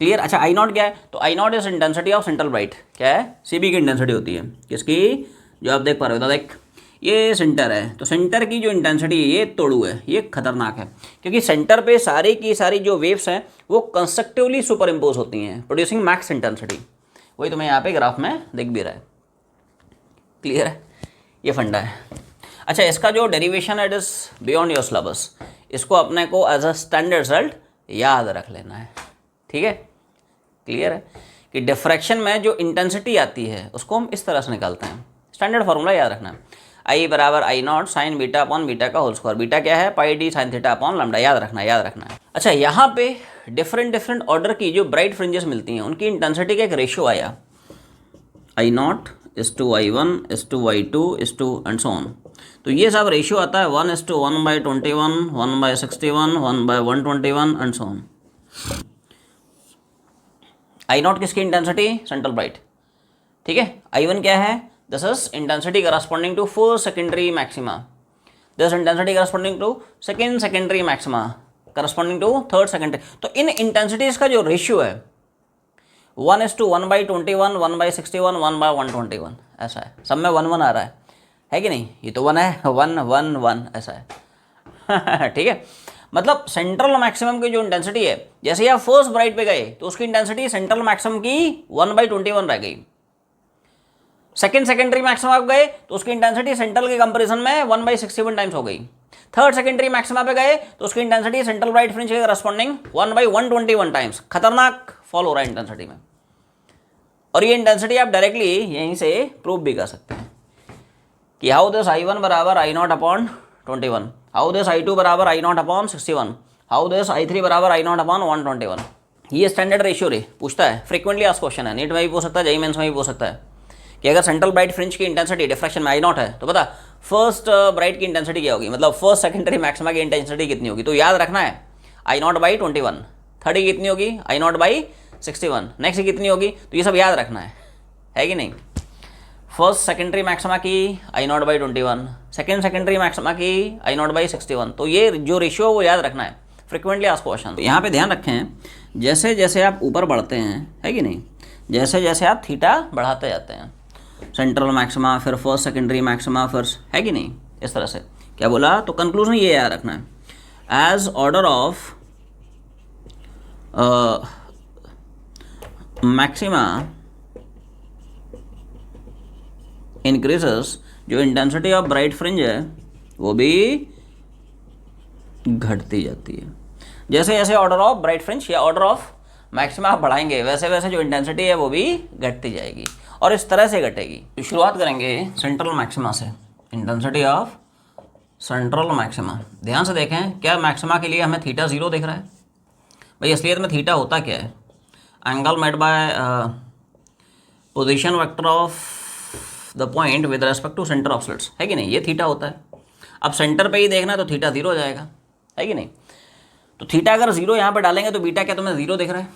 [SPEAKER 1] क्लियर? अच्छा, I0 क्या है, तो I0 is intensity of central bright. क्या है, CB की इंटेंसिटी होती है, किसकी, जो आप देख पा रहे हो, देख ये सेंटर है, तो सेंटर की जो इंटेंसिटी है ये तोड़ू है, ये खतरनाक है, क्योंकि सेंटर पे सारी की सारी जो वेव्स हैं वो कंस्ट्रक्टिवली सुपर इम्पोज होती हैं, प्रोड्यूसिंग मैक्स इंटेंसिटी। वही तुम्हें यहाँ पे ग्राफ में दिख भी रहा है। क्लियर है? ये फंडा है। अच्छा, इसका जो डेरिवेशन है it is beyond your syllabus, इसको अपने को एज अ स्टैंडर्ड रिजल्ट याद रख लेना है, ठीक है। क्लियर है कि डिफ्रैक्शन में जो इंटेंसिटी आती है उसको हम इस तरह से निकालते हैं, स्टैंडर्ड फार्मूला याद रखना है। I = I0 sin β/β का होल स्क्वायर, बीटा क्या है, πd sin θ/λ, याद रखना है। अच्छा, यहाँ पे डिफरेंट ऑर्डर की जो ब्राइट फ्रिंजेस मिलती हैं उनकी इंटेंसिटी का एक रेशियो आया, I0 is to I1 is to I2 is to and so on. तो ये सब रेशियो आता है 1:1/21, 1/61, 1/121 एंड सो ऑन। I0 किसकी इंटेंसिटी, सेंट्रल ब्राइट, ठीक है। I1 क्या है, this is intensity corresponding to first secondary maxima, this intensity corresponding to second secondary maxima, corresponding to third secondary. तो इन इंटेंसिटीज का जो रेशियो है 1:1/21, 1/61, 1/121, ऐसा है। सब में 1 1 आ रहा है कि नहीं, ये तो 1 है, 1 1 1 ऐसा है। ठीक है, मतलब सेंट्रल मैक्सिमम की जो इंटेंसिटी है, जैसे ही आप फर्स्ट ब्राइट पे गए तो उसकी इंटेंसिटी सेंट्रल मैक्सिमम की 1/21 रह गई। सेकेंड सेकेंडरी मैक्सिमम आप गए तो उसकी इंटेंसिटी सेंट्रल के कंपैरिजन में 1/61 टाइम्स हो गई। थर्ड सेकेंडरी मैक्सिमा पे गए तो उसकी इंटेंसिटी सेंट्रल ब्राइट फ्रिंज के करस्पॉन्डिंग 1/121 टाइम्स। खतरनाक फॉल हो रहा है इंटेंसिटी में, और ये इंटेंसिटी आप डायरेक्टली यहीं से प्रूव भी कर सकते हैं। कि हाउ दिस आई वन बराबर I nought upon 21, how this I two बराबर I nought upon 61, how this I three बराबर आई नॉट अपॉन 121। ये स्टैंडर्ड रेशियो रे पूछता है, फ्रीक्वेंटली आस्क्ड क्वेश्चन है, नीट में भी पूछ सकता है, जेईई मेंस में भी पूछ सकता है कि अगर सेंट्रल ब्राइट फ्रिंज की इंटेंसिटी डिफ्रैक्शन में आई नॉट है तो बता फर्स्ट ब्राइट की इंटेंसिटी क्या होगी, मतलब फर्स्ट सेकेंडरी मैक्सिमा की इंटेंसिटी कितनी होगी। तो याद रखना है आई नॉट बाई 21, थर्ड की कितनी होगी आई नॉट बाई 61, नेक्स्ट कितनी होगी, तो ये सब याद रखना है कि नहीं। फर्स्ट सेकेंडरी मैक्सिमा की I nought by 21, second secondary maxima की आई नॉट बाई 61, तो ये जो रेशियो है वो याद रखना है, फ्रिक्वेंटली आस्क्ड क्वेश्चन। तो यहाँ पे ध्यान रखें जैसे जैसे आप ऊपर बढ़ते हैं है कि नहीं, जैसे जैसे आप थीटा बढ़ाते जाते हैं, सेंट्रल मैक्सिमा फिर फर्स्ट सेकेंडरी मैक्सिमा फिर, है कि नहीं, इस तरह से क्या बोला। तो कंक्लूजन ये याद रखना है as order of maxima increases, जो इंटेंसिटी ऑफ ब्राइट फ्रिंज है वो भी घटती जाती है। जैसे जैसे ऑर्डर ऑफ ब्राइट फ्रिंज या ऑर्डर ऑफ मैक्सिमा आप बढ़ाएंगे वैसे वैसे जो इंटेंसिटी है वो भी घटती जाएगी और इस तरह से घटेगी। तो शुरुआत करेंगे सेंट्रल मैक्सिमा से, इंटेंसिटी ऑफ सेंट्रल मैक्सिमा। ध्यान से देखें क्या मैक्सिमा के लिए हमें थीटा 0 दिख रहा है भाई, असलियत में थीटा होता क्या है, angle made by position vector of the point with respect to centre of slits, है कि नहीं, ये थीटा होता है। अब सेंटर पे ही देखना है तो थीटा 0 हो जाएगा, है कि नहीं। तो थीटा अगर 0 यहाँ पे डालेंगे तो बीटा क्या तुम्हें 0 दिख रहा है,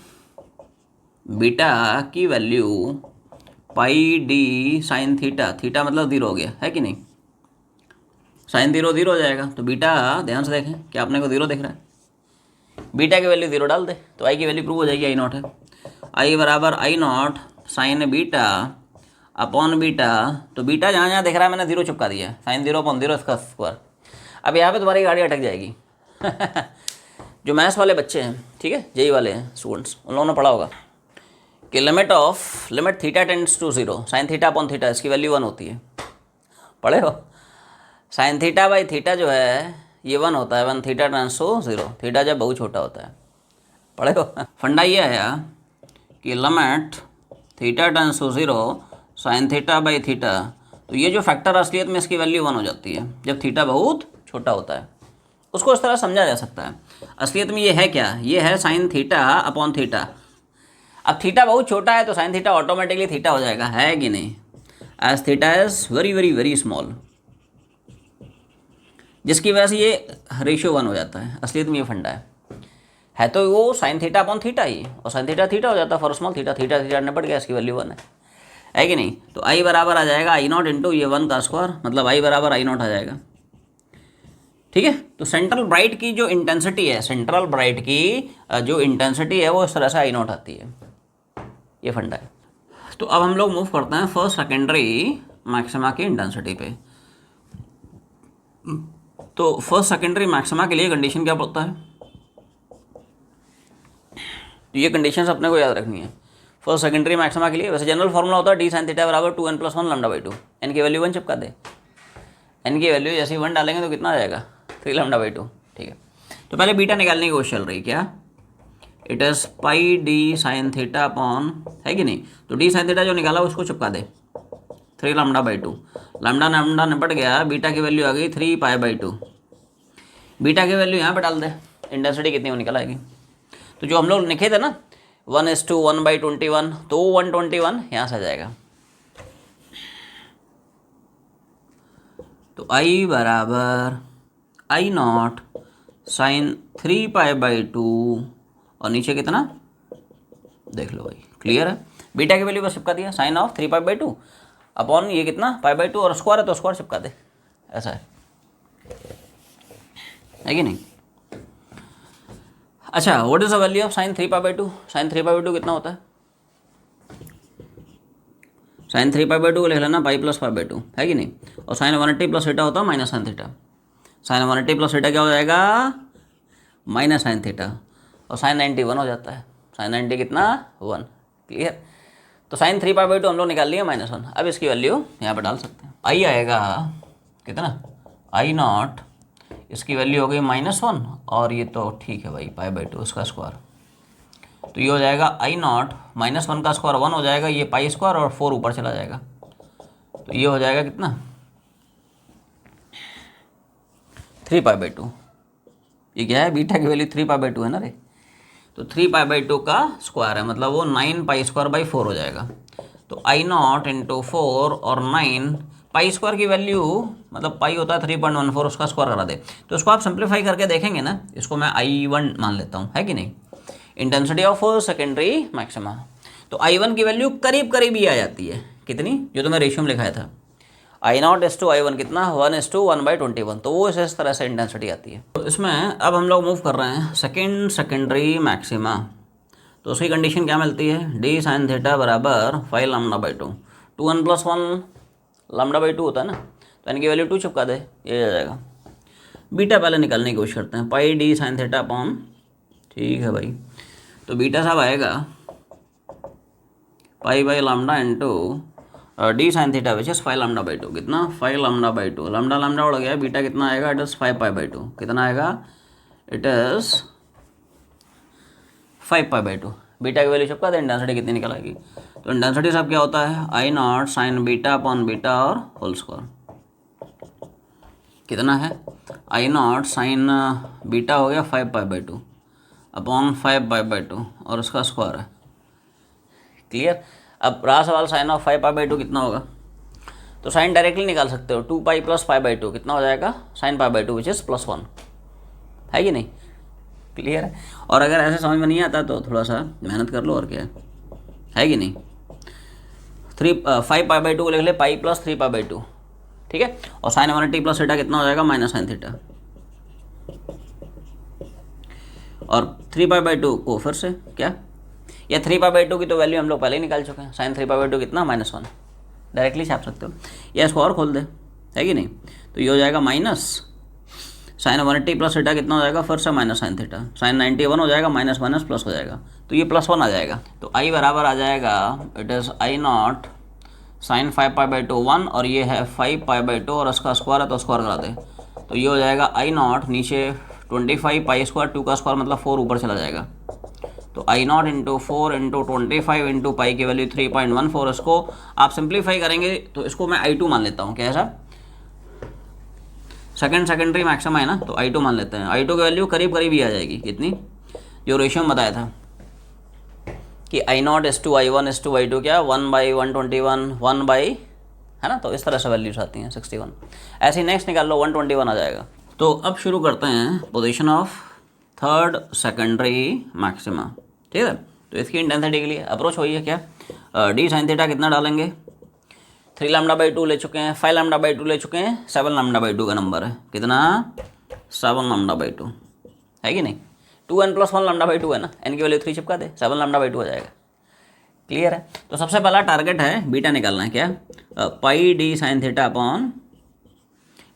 [SPEAKER 1] बीटा की value pi D sine theta, theta मतलब 0 हो गया, है कि नहीं, साइन 0 0 हो जाएगा। तो बीटा ध्यान से देखें क्या अपने को 0 दिख रहा है, बीटा की वैल्यू 0 डाल दे तो आई की वैल्यू प्रूव हो जाएगी, आई नॉट है, आई बराबर I nought sine beta upon beta. तो बीटा जहाँ जहाँ दिख रहा है मैंने 0 चिपका दिया है, साइन 0 अपॉन 0 इसका स्क्वायर। अब यहाँ पे तुम्हारी गाड़ी अटक जाएगी जो मैथ्स वाले बच्चे हैं, ठीक है, जेई वाले हैं स्टूडेंट्स, उन लोगों ने पढ़ा होगा कि limit theta tends to 0 sine theta upon theta, इसकी वैल्यू 1 होती है, पढ़े हो। साइन थीटा बाई थीटा जो है ये 1 होता है, 1 थीटा टेंड्स टू 0, थीटा जब बहुत छोटा होता है, पढ़े हो। फंडा ये है कि limit theta tends to 0 sine theta by theta, तो ये जो फैक्टर असलियत में इसकी वैल्यू 1 हो जाती है जब थीटा बहुत छोटा होता है, उसको इस तरह समझा जा सकता है। असलियत में ये है क्या, ये है साइन थीटा अपॉन थीटा। अब थीटा बहुत छोटा है तो साइन थीटा ऑटोमेटिकली थीटा हो जाएगा, है कि नहीं, as theta is very very very small, जिसकी वजह से ये रेशियो 1 हो जाता है। असलियत में ये फंडा है तो वो साइन थीटा अपॉन थीटा ही, और साइन थीटा थीटा हो जाता है for small theta, theta theta निपट गया, इसकी वैल्यू 1 है कि नहीं। तो आई बराबर आ जाएगा आई नॉट इंटू ये 1 का स्क्वायर, मतलब आई बराबर आई नॉट आ जाएगा, ठीक है। तो सेंट्रल ब्राइट की जो इंटेंसिटी है, सेंट्रल ब्राइट की जो इंटेंसिटी है वो इस तरह से आई नॉट आती है, ये फंडा है। तो अब हम लोग मूव करते हैं फर्स्ट सेकेंडरी मैक्सिमा की इंटेंसिटी पे। तो फर्स्ट सेकेंडरी मैक्सिमा के लिए कंडीशन क्या पड़ता है, तो ये कंडीशंस अपने को याद रखनी है फर्स्ट सेकेंडरी मैक्सिमा के लिए। वैसे जनरल फॉर्मूला होता है डी साइन थीटा बराबर 2n + 1 लैम्डा बाई 2, एन की वैल्यू 1 चिपका दे, एन की वैल्यू जैसे 1 डालेंगे तो कितना आ जाएगा 3 लैम्डा बाई 2, ठीक है। तो पहले बीटा निकालने की कोशिश चल रही क्या, it is pi D sine theta upon, है कि नहीं। तो डी साइन थीटा जो निकाला उसको चिपका दे 3 लैम्डा बाई 2, लैम्डा लैम्डा निपट गया, बीटा की वैल्यू आ गई 3 पाई बाई 2, बीटा की वैल्यू यहाँ पे डाल दे, इंटेंसिटी कितनी हो निकल आएगी। तो जो हम लोग लिखे थे ना 1:1/21, तो 121 यहाँ से आ जाएगा। तो आई बराबर I nought sign 3 pi by 2, और नीचे कितना देख लो भाई, क्लियर है। बीटा की वैल्यू बस चिपका दिया, sine of 3 pi by 2 upon ये कितना पाई बाई 2, और स्क्वायर है तो स्क्वायर चिपका दे, ऐसा है कि नहीं। अच्छा, what is the value of sine 3 pi by 2, sine 3 pi by 2 कितना होता है, साइन 3 पाई बाई 2 को लिख लेना पाई प्लस पाई बाई 2, है कि नहीं। और साइन 180 प्लस थीटा होता है minus sine theta, sine 180 plus theta क्या हो जाएगा माइनस साइन थीटा, और साइन 90 1 हो जाता है, साइन 90 कितना 1, क्लियर। तो साइन 3 पाई बाई 2 हम लोग निकाल लिए -1, अब इसकी वैल्यू यहाँ पर डाल सकते हैं, आई आएगा कितना आई नॉट, इसकी वैल्यू हो गई -1, और ये तो ठीक है भाई पाई बाई 2 इसका स्क्वायर, तो ये हो जाएगा आई नॉट -1 का स्क्वायर 1 हो जाएगा, ये पाई स्क्वायर और 4 ऊपर चला जाएगा, तो ये हो जाएगा कितना 3π/2। ये क्या है, बीटा की वैल्यू 3π/2 है ना रे, तो 3π/2 का स्क्वायर है, मतलब वो 9π²/4 हो जाएगा। तो I0 इंटू 4 और 9 π² की वैल्यू मतलब पाई होता है 3.14, उसका स्क्वायर करा दे। तो इसको आप सिंप्लीफाई करके देखेंगे ना, इसको मैं I1 मान लेता हूँ, है कि नहीं, इंटेंसिटी ऑफ सेकेंडरी मैक्सिमा। तो I1 की वैल्यू करीब करीब ही आ जाती है, कितनी, जो तो मैं रेशियो में लिखाया था, I0:I1 कितना, 1:1/21। तो वो इस तरह से इंटेंसिटी आती है। तो इसमें अब हम लोग मूव कर रहे हैं सेकेंडरी मैक्सिमा। तो उसकी कंडीशन क्या मिलती है, d sin थीटा बराबर 5 λ/2, 2n + 1 λ/2 होता है ना, तो n की वैल्यू 2 चिपका दे, ये आ जाएगा। बीटा पहले निकालने की कोशिश करते हैं, pi d sin theta upon, ठीक है भाई, तो बीटा साहब आएगा पाई/λ into d sin theta which is 5 λ/2, कितना, 5 λ/2, लैम्डा उड़ गया, बीटा कितना आएगा, इट इज़ 5π/2, कितना आएगा, इट इज़ 5π/2। बीटा की वैल्यू चिपका दे, इंटेंसिटी कितनी निकल आएगी। तो इंटेंसिटी साहब क्या होता है, I0 sin beta upon beta और होल स्क्वायर, कितना है, I0 sin बीटा हो गया 5π/2 अपॉन 5π/2 और उसका स्क्वायर है, क्लियर। अब रहा सवाल साइन ऑफ 5π/2 कितना होगा, तो साइन डायरेक्टली निकाल सकते हो, 2π + π/2 कितना हो जाएगा, sin π/2 विच इज़ +1, है कि नहीं, क्लियर है। और अगर ऐसे समझ में नहीं आता तो थोड़ा सा मेहनत कर लो, और क्या है कि नहीं, 5π/2 को लिख ले पाई + 3π/2, ठीक है, और साइन 1t + थीटा कितना हो जाएगा, -sin थीटा, और 3π/2 को फिर से क्या, या 3π/2 की तो वैल्यू हम लोग पहले ही निकाल चुके हैं, साइन 3π/2 कितना, -1, डायरेक्टली छाप सकते हो, या इसको और खोल दे, है कि नहीं, तो ये हो जाएगा माइनस साइन 1t + थीटा कितना हो जाएगा, फिर से -sin थीटा, साइन 91 हो जाएगा, माइनस माइनस प्लस हो जाएगा, तो ये +1 आ जाएगा। तो I बराबर आ जाएगा, इट इज़ I0 sin 5π/2 1, और ये है 5π/2 और उसका स्क्वायर है तो स्क्वायर करा दे, तो ये हो जाएगा I0 नीचे 25 π² 2 का स्क्वायर मतलब 4 ऊपर चला जाएगा, तो I0 into 4 into 25 into pi की वैल्यू 3.14। इसको आप सिंप्लीफाई करेंगे तो इसको मैं I2 मान लेता हूँ, क्या है साहब, सेकेंडरी मैक्सिमा है ना, तो I2 मान लेते हैं। I2 की वैल्यू करीब करीब ही आ जाएगी, कितनी, जो रेशियो में बताया था कि I0:I1:I2 क्या, 1/121 1/, है ना, तो इस तरह से वैल्यूज आती हैं 61। ऐसे ही नेक्स्ट निकाल लो, 121 आ जाएगा। तो अब शुरू करते हैं position of third secondary maxima, ठीक है। तो इसकी इंटेंसिटी के लिए अप्रोच हुई है क्या, d sin थीटा कितना डालेंगे, 3 λ/2 ले चुके हैं, 5 λ/2 ले चुके हैं, 7 λ/2 का नंबर है, कितना, 7 λ/2, है कि नहीं, 2n + 1 λ/2 है ना, n की वैल्यू 3 चिपका दे, 7 λ/2 हो जाएगा, क्लियर है। तो सबसे पहला टारगेट है बीटा निकालना है, क्या, पाई d sin theta upon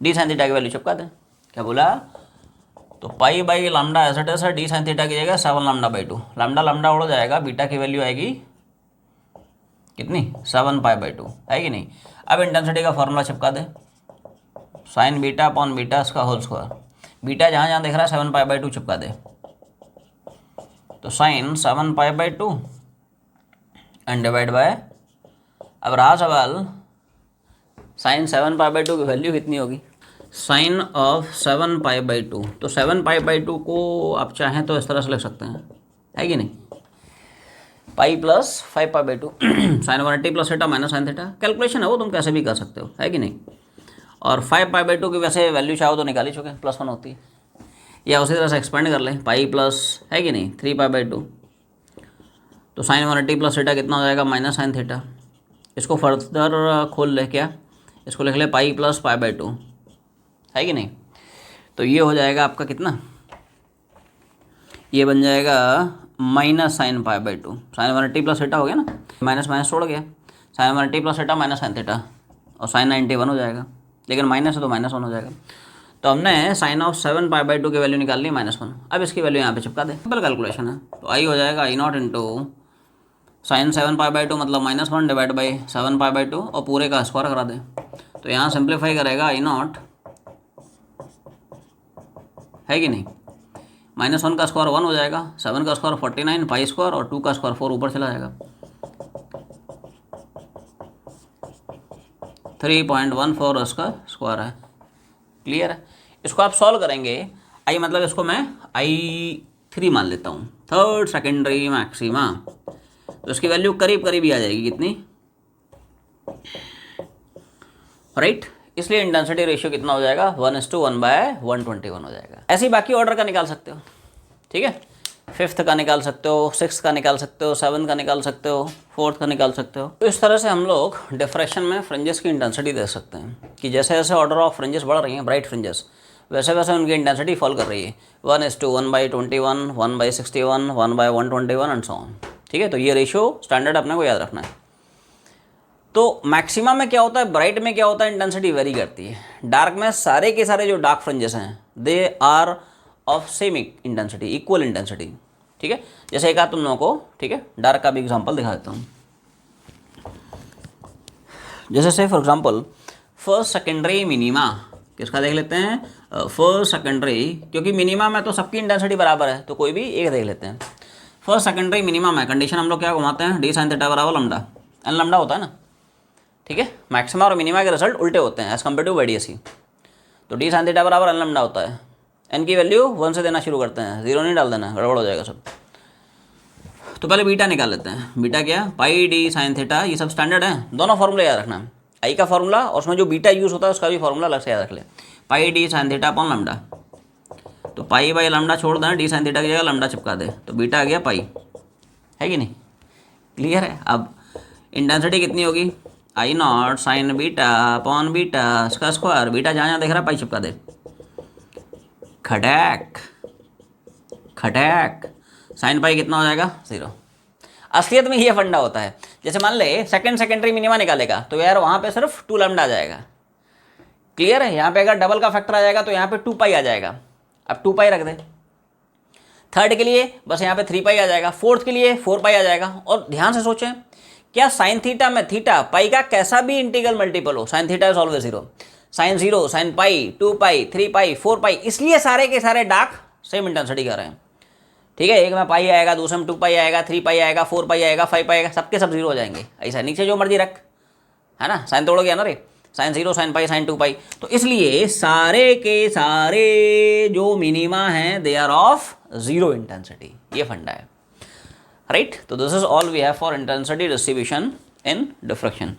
[SPEAKER 1] d sin theta की वैल्यू चिपका दे, क्या बोला, तो π/λ एज इट इज है, d sin थीटा की जगह 7 λ/2, लैम्डा उड़ जाएगा, बीटा की वैल्यू आएगी कितनी, 7π/2, है कि नहीं। अब इंटेंसिटी का फॉर्मूला चिपका दे, साइन बीटा अपॉन बीटा इसका होल स्क्वायर, बीटा जहाँ जहाँ दिख रहा है 7π/2 चिपका दे, तो साइन 7π/2 एंड डिवाइड बाय, अब रहा सवाल साइन 7π/2 की वैल्यू कितनी होगी, साइन ऑफ 7π/2, तो 7π/2 को आप चाहें तो इस तरह से लिख सकते हैं, है कि नहीं, pi + 5π/2 sine 1t + theta minus sin theta, calculation है वो, तुम कैसे भी कर सकते हो, है कि नहीं। और 5π/2 की वैसे वैल्यू चाहो तो निकाल ही चुके, +1 होती है, या उसी तरह से एक्सपेंड कर लें, पाई प्लस, है कि नहीं, 3π/2, तो साइन 1t + थीटा कितना हो जाएगा, -sin थीटा, इसको फर्दर खोल ले, क्या, इसको लिख ले पाई + π/2, है कि नहीं। तो ये हो जाएगा आपका कितना, ये बन जाएगा -sin π/2, साइन 1t + थीटा हो गया ना, माइनस माइनस छोड़ गया, sine 1t + theta -sin theta, और साइन 91 हो जाएगा, लेकिन माइनस है तो -1 हो जाएगा। तो हमने साइन ऑफ 7π/2 की वैल्यू निकाल ली -1, अब इसकी वैल्यू यहाँ पे चिपका दे, सिंपल कैलकुलेशन है। तो आई हो जाएगा I0 इंटू साइन 7π/2 मतलब -1 डिवाइड बाई 7π/2 और पूरे का स्क्वायर करा दे, तो यहाँ सिंप्लीफाई करेगा I0, है कि नहीं, -1 का स्क्वायर 1 हो जाएगा, 7 का स्क्वायर 49, पाई स्क्वायर और 2 का स्क्वायर 4 ऊपर चला जाएगा, 3.14 उसका स्क्वायर है, क्लियर है। इसको आप सॉल्व करेंगे, आई मतलब इसको मैं I3 मान लेता हूँ, थर्ड सेकेंडरी मैक्सिमा, तो इसकी वैल्यू करीब करीब ही आ जाएगी कितनी, राइट। इसलिए इंटेंसिटी रेशियो कितना हो जाएगा, 1:1/121 हो जाएगा। ऐसे ही बाकी ऑर्डर का निकाल सकते हो, ठीक है, फिफ्थ का निकाल सकते हो, सिक्स का निकाल सकते हो, सेवन का निकाल सकते हो, फोर्थ का निकाल सकते हो। तो इस तरह से हम लोग डिफ्रैक्शन में फ्रिंजेस की इंटेंसिटी दे सकते हैं कि जैसे जैसे ऑर्डर ऑफ फ्रिंजेस बढ़ रही हैं, ब्राइट फ्रिंजेस, वैसे वैसे उनकी इंटेंसिटी फॉल कर रही है, 1:1/21, 1/61, 1/121 एंड सो ऑन, ठीक है। तो ये रेशियो स्टैंडर्ड अपने को याद रखना है। तो मैक्सिमा में क्या होता है, ब्राइट में क्या होता है, इंटेंसिटी वेरी करती है। डार्क में सारे के सारे जो डार्क फ्रिंजेस हैं they are of same intensity, equal intensity, ठीक है। जैसे एक आध तुम लोगों को, ठीक है, डार्क का भी एग्जांपल दिखा देता हूँ। जैसे से for example first secondary minima, किसका देख लेते हैं, फर्स्ट सेकेंडरी, क्योंकि मिनिमा में तो सबकी इंटेंसिटी बराबर है तो कोई भी एक देख लेते हैं। फर्स्ट सेकेंडरी मिनिमा में कंडीशन हम लोग क्या घुमाते हैं, डी साइन थीटा बराबर लैम्डा, एन लैम्डा होता है ना, ठीक है। मैक्सिमा और मिनिमा के रिजल्ट उल्टे होते हैं एज कम्पेयर टू VDSE। तो डी साइन थीटा बराबर एन लैम्डा होता है। एन की वैल्यू 1 से देना शुरू करते हैं, 0 नहीं डाल देना, गड़बड़ हो जाएगा सब। तो पहले बीटा निकाल लेते हैं। बीटा क्या, पाई डी साइन थीटा, ये सब स्टैंडर्ड है, दोनों फॉर्मूला याद रखना है, आई का फॉर्मूला और उसमें जो बीटा यूज़ होता है उसका भी फॉर्मूला अलग से याद रख ले, pi D sine theta upon lambda. तो पाई बाई लैम्डा छोड़ देना, डी साइन थीटा की जगह लैम्डा चिपका दे, तो बीटा आ गया पाई, है कि नहीं, क्लियर है। अब इंटेंसिटी कितनी होगी, I0 sign beta upon beta इसका स्क्वायर, बीटा जहाँ जहाँ देख रहा है पाई चिपका दे, खटैक खटैक, साइन पाई कितना हो जाएगा, 0। असलियत में ये फंडा होता है। जैसे मान ले सेकंड सेकेंडरी मिनिमा निकालेगा तो यार वहाँ पे सिर्फ 2 लैम्डा आ जाएगा, क्लियर है। यहाँ पे अगर डबल का फैक्टर आ जाएगा तो यहाँ पे 2 पाई आ जाएगा, अब 2 पाई रख दे। थर्ड के लिए बस यहाँ पे 3 पाई आ जाएगा, फोर्थ के लिए 4 पाई आ जाएगा। और ध्यान से सोचें, क्या साइन थीटा में थीटा पाई का कैसा भी इंटीग्रल मल्टीपल हो, sine theta is always 0, sine 0, sine pi, 2 pi, 3 pi, 4 pi, इसलिए सारे के सारे डार्क सेम इंटेंसिटी का रहे हैं, ठीक है। एक में पाई आएगा, दूसरे में 2 पाई आएगा, 3 पाई आएगा, 4 पाई आएगा, 5 पाई आएगा, सबके सब 0 हो जाएंगे। ऐसा नीचे जो मर्जी रख, है ना, साइन तोड़ गया ना रे, साइन 0, साइन पाई, साइन 2 पाई। तो इसलिए सारे के सारे जो मिनिमा हैं दे आर ऑफ 0 इंटेंसिटी, ये फंडा है, राइट। तो this is all we have for intensity distribution in diffraction.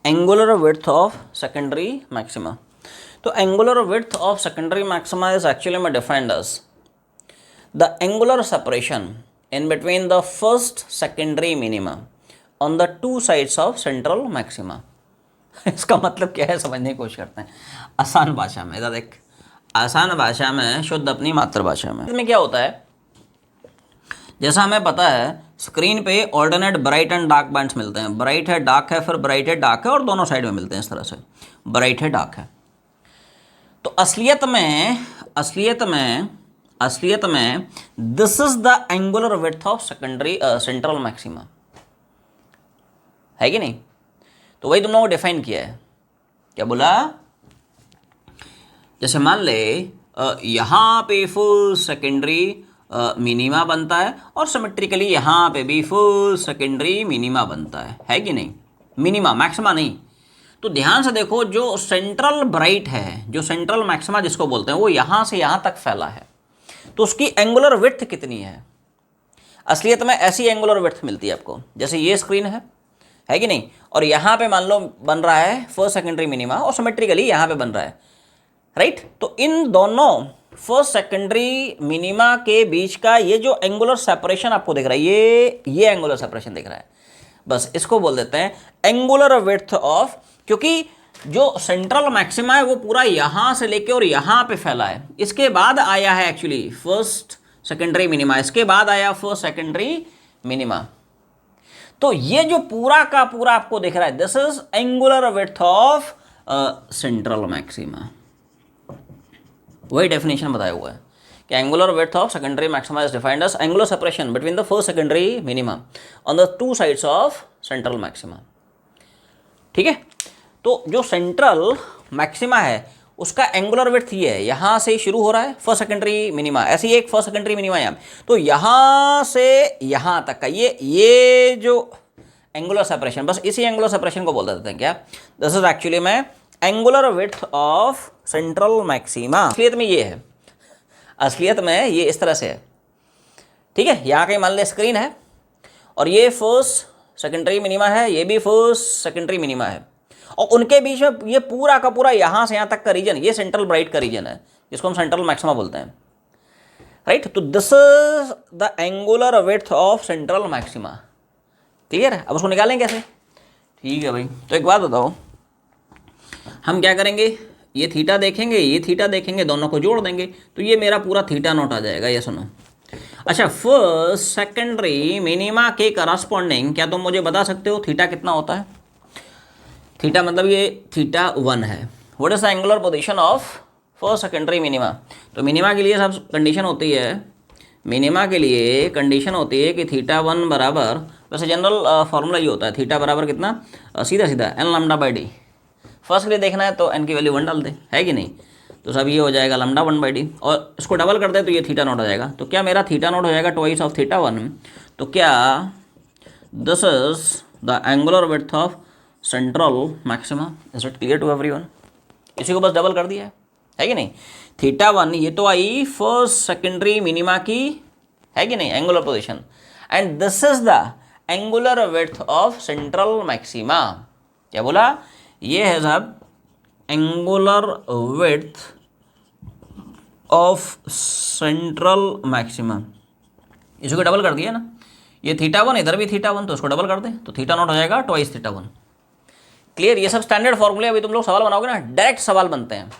[SPEAKER 1] Angular width of secondary maxima, तो angular width of secondary maxima is actually में defined as the angular separation in between the first secondary minima on the two sides of central maxima। इसका मतलब क्या है समझने की कोशिश करते हैं आसान भाषा में। इधर देख, आसान भाषा में, शुद्ध अपनी मातृभाषा में। इसमें क्या होता है, जैसा हमें पता है स्क्रीन पे alternate bright and dark bands मिलते हैं, ब्राइट है डार्क है, फिर ब्राइट है डार्क है, और दोनों साइड में मिलते हैं इस तरह से, ब्राइट है डार्क है। तो असलियत में this is the angular width of secondary central maxima, है कि नहीं। तो वही तुम लोगों को डिफाइन किया है, क्या बोला, जैसे मान ले यहाँ पे फुल सेकेंडरी मिनिमा बनता है और सिमेट्रिकली यहाँ पे भी फुल सेकेंडरी मिनिमा बनता है कि नहीं, मिनिमा मैक्सिमा नहीं। तो ध्यान से देखो, जो सेंट्रल ब्राइट है, जो सेंट्रल मैक्सिमा जिसको बोलते हैं, वो यहाँ से यहाँ तक फैला है, तो उसकी एंगुलर विड्थ कितनी है। असलियत में ऐसी एंगुलर विड्थ मिलती है आपको, जैसे ये स्क्रीन है कि नहीं, और यहाँ पे मान लो बन रहा है फर्स्ट सेकेंडरी मिनिमा और सिमेट्रिकली यहाँ पे बन रहा है, राइट। तो इन दोनों फर्स्ट सेकेंडरी मिनिमा के बीच का ये जो एंगुलर सेपरेशन आपको दिख रहा है, ये एंगुलर सेपरेशन दिख रहा है, बस इसको बोल देते हैं एंगुलर विड्थ ऑफ, क्योंकि जो सेंट्रल मैक्सिमा है वो पूरा यहाँ से लेके और यहाँ पे फैला है। इसके बाद आया है एक्चुअली फर्स्ट सेकेंडरी मिनिमा, इसके बाद आया फर्स्ट सेकेंडरी मिनिमा। तो ये जो पूरा का पूरा आपको दिख रहा है, this is angular width of central maxima. वही डेफिनेशन बताया हुआ है कि angular width of secondary maxima is defined as angular separation between the first secondary minima on the 2 sides of central maxima, ठीक है। तो जो सेंट्रल मैक्सिमा है उसका एंगुलर विड्थ ये है, यहाँ से शुरू हो रहा है फर्स्ट सेकेंडरी मिनिमा, ऐसी एक फर्स्ट सेकेंडरी मिनिमा यहाँ, तो यहाँ से यहाँ तक का ये जो एंगुलर सेपरेशन, बस इसी एंगुलर सेपरेशन को बोल देते हैं क्या, दिस इज एक्चुअली में angular width of central maxima. असलियत में ये है, असलियत में ये इस तरह से है, ठीक है। यहाँ कहीं मान ले स्क्रीन है और ये फर्स्ट सेकेंडरी मिनिमा है, ये भी फर्स्ट सेकेंडरी मिनिमा है, और उनके बीच में ये पूरा का पूरा यहाँ से यहाँ तक का रीजन, ये सेंट्रल ब्राइट का रीजन है जिसको हम सेंट्रल मैक्सिमा बोलते हैं, राइट। तो this is the angular width of central maxima. Clear है? अब उसको निकालें कैसे? ठीक है भाई, तो एक बात बताओ, हम क्या करेंगे, ये थीटा देखेंगे, ये थीटा देखेंगे, दोनों को जोड़ देंगे तो ये मेरा पूरा थीटा नॉट आ जाएगा। ये सुनो, अच्छा, फर्स्ट सेकेंडरी मिनिमा के करस्पॉन्डिंग क्या तुम मुझे बता सकते हो थीटा कितना होता है? थीटा मतलब ये थीटा 1 है। What is the angular position of first secondary minima? तो मिनिमा के लिए सब कंडीशन होती है, मिनिमा के लिए कंडीशन होती है कि थीटा 1 बराबर, वैसे जनरल फार्मूला ये होता है, थीटा बराबर कितना, सीधा सीधा n lambda by d. First के लिए देखना है तो एन की वैल्यू 1 डाल दे, है कि नहीं? तो सब ये हो जाएगा लैम्डा 1 बाई डी, और इसको डबल कर दे तो ये थीटा नॉट आ जाएगा। तो क्या मेरा थीटा नॉट हो जाएगा ट्वाइस ऑफ थीटा 1? तो क्या this is the angular width of central maxima? Is it clear to everyone? इसी को बस डबल कर दिया है कि नहीं? थीटा 1 ये तो आई फर्स्ट सेकेंडरी मिनिमा की, है कि नहीं, angular position, and this is the angular width of central maxima. क्या बोला? ये है साहब angular width of central maxima. इसको डबल कर दिया ना, ये थीटा 1 इधर भी थीटा 1, तो इसको डबल कर दे तो थीटा नॉट हो जाएगा ट्वाइस थीटा 1। क्लियर? ये सब स्टैंडर्ड फॉर्मूले, अभी तुम लोग सवाल बनाओगे ना, डायरेक्ट सवाल बनते हैं,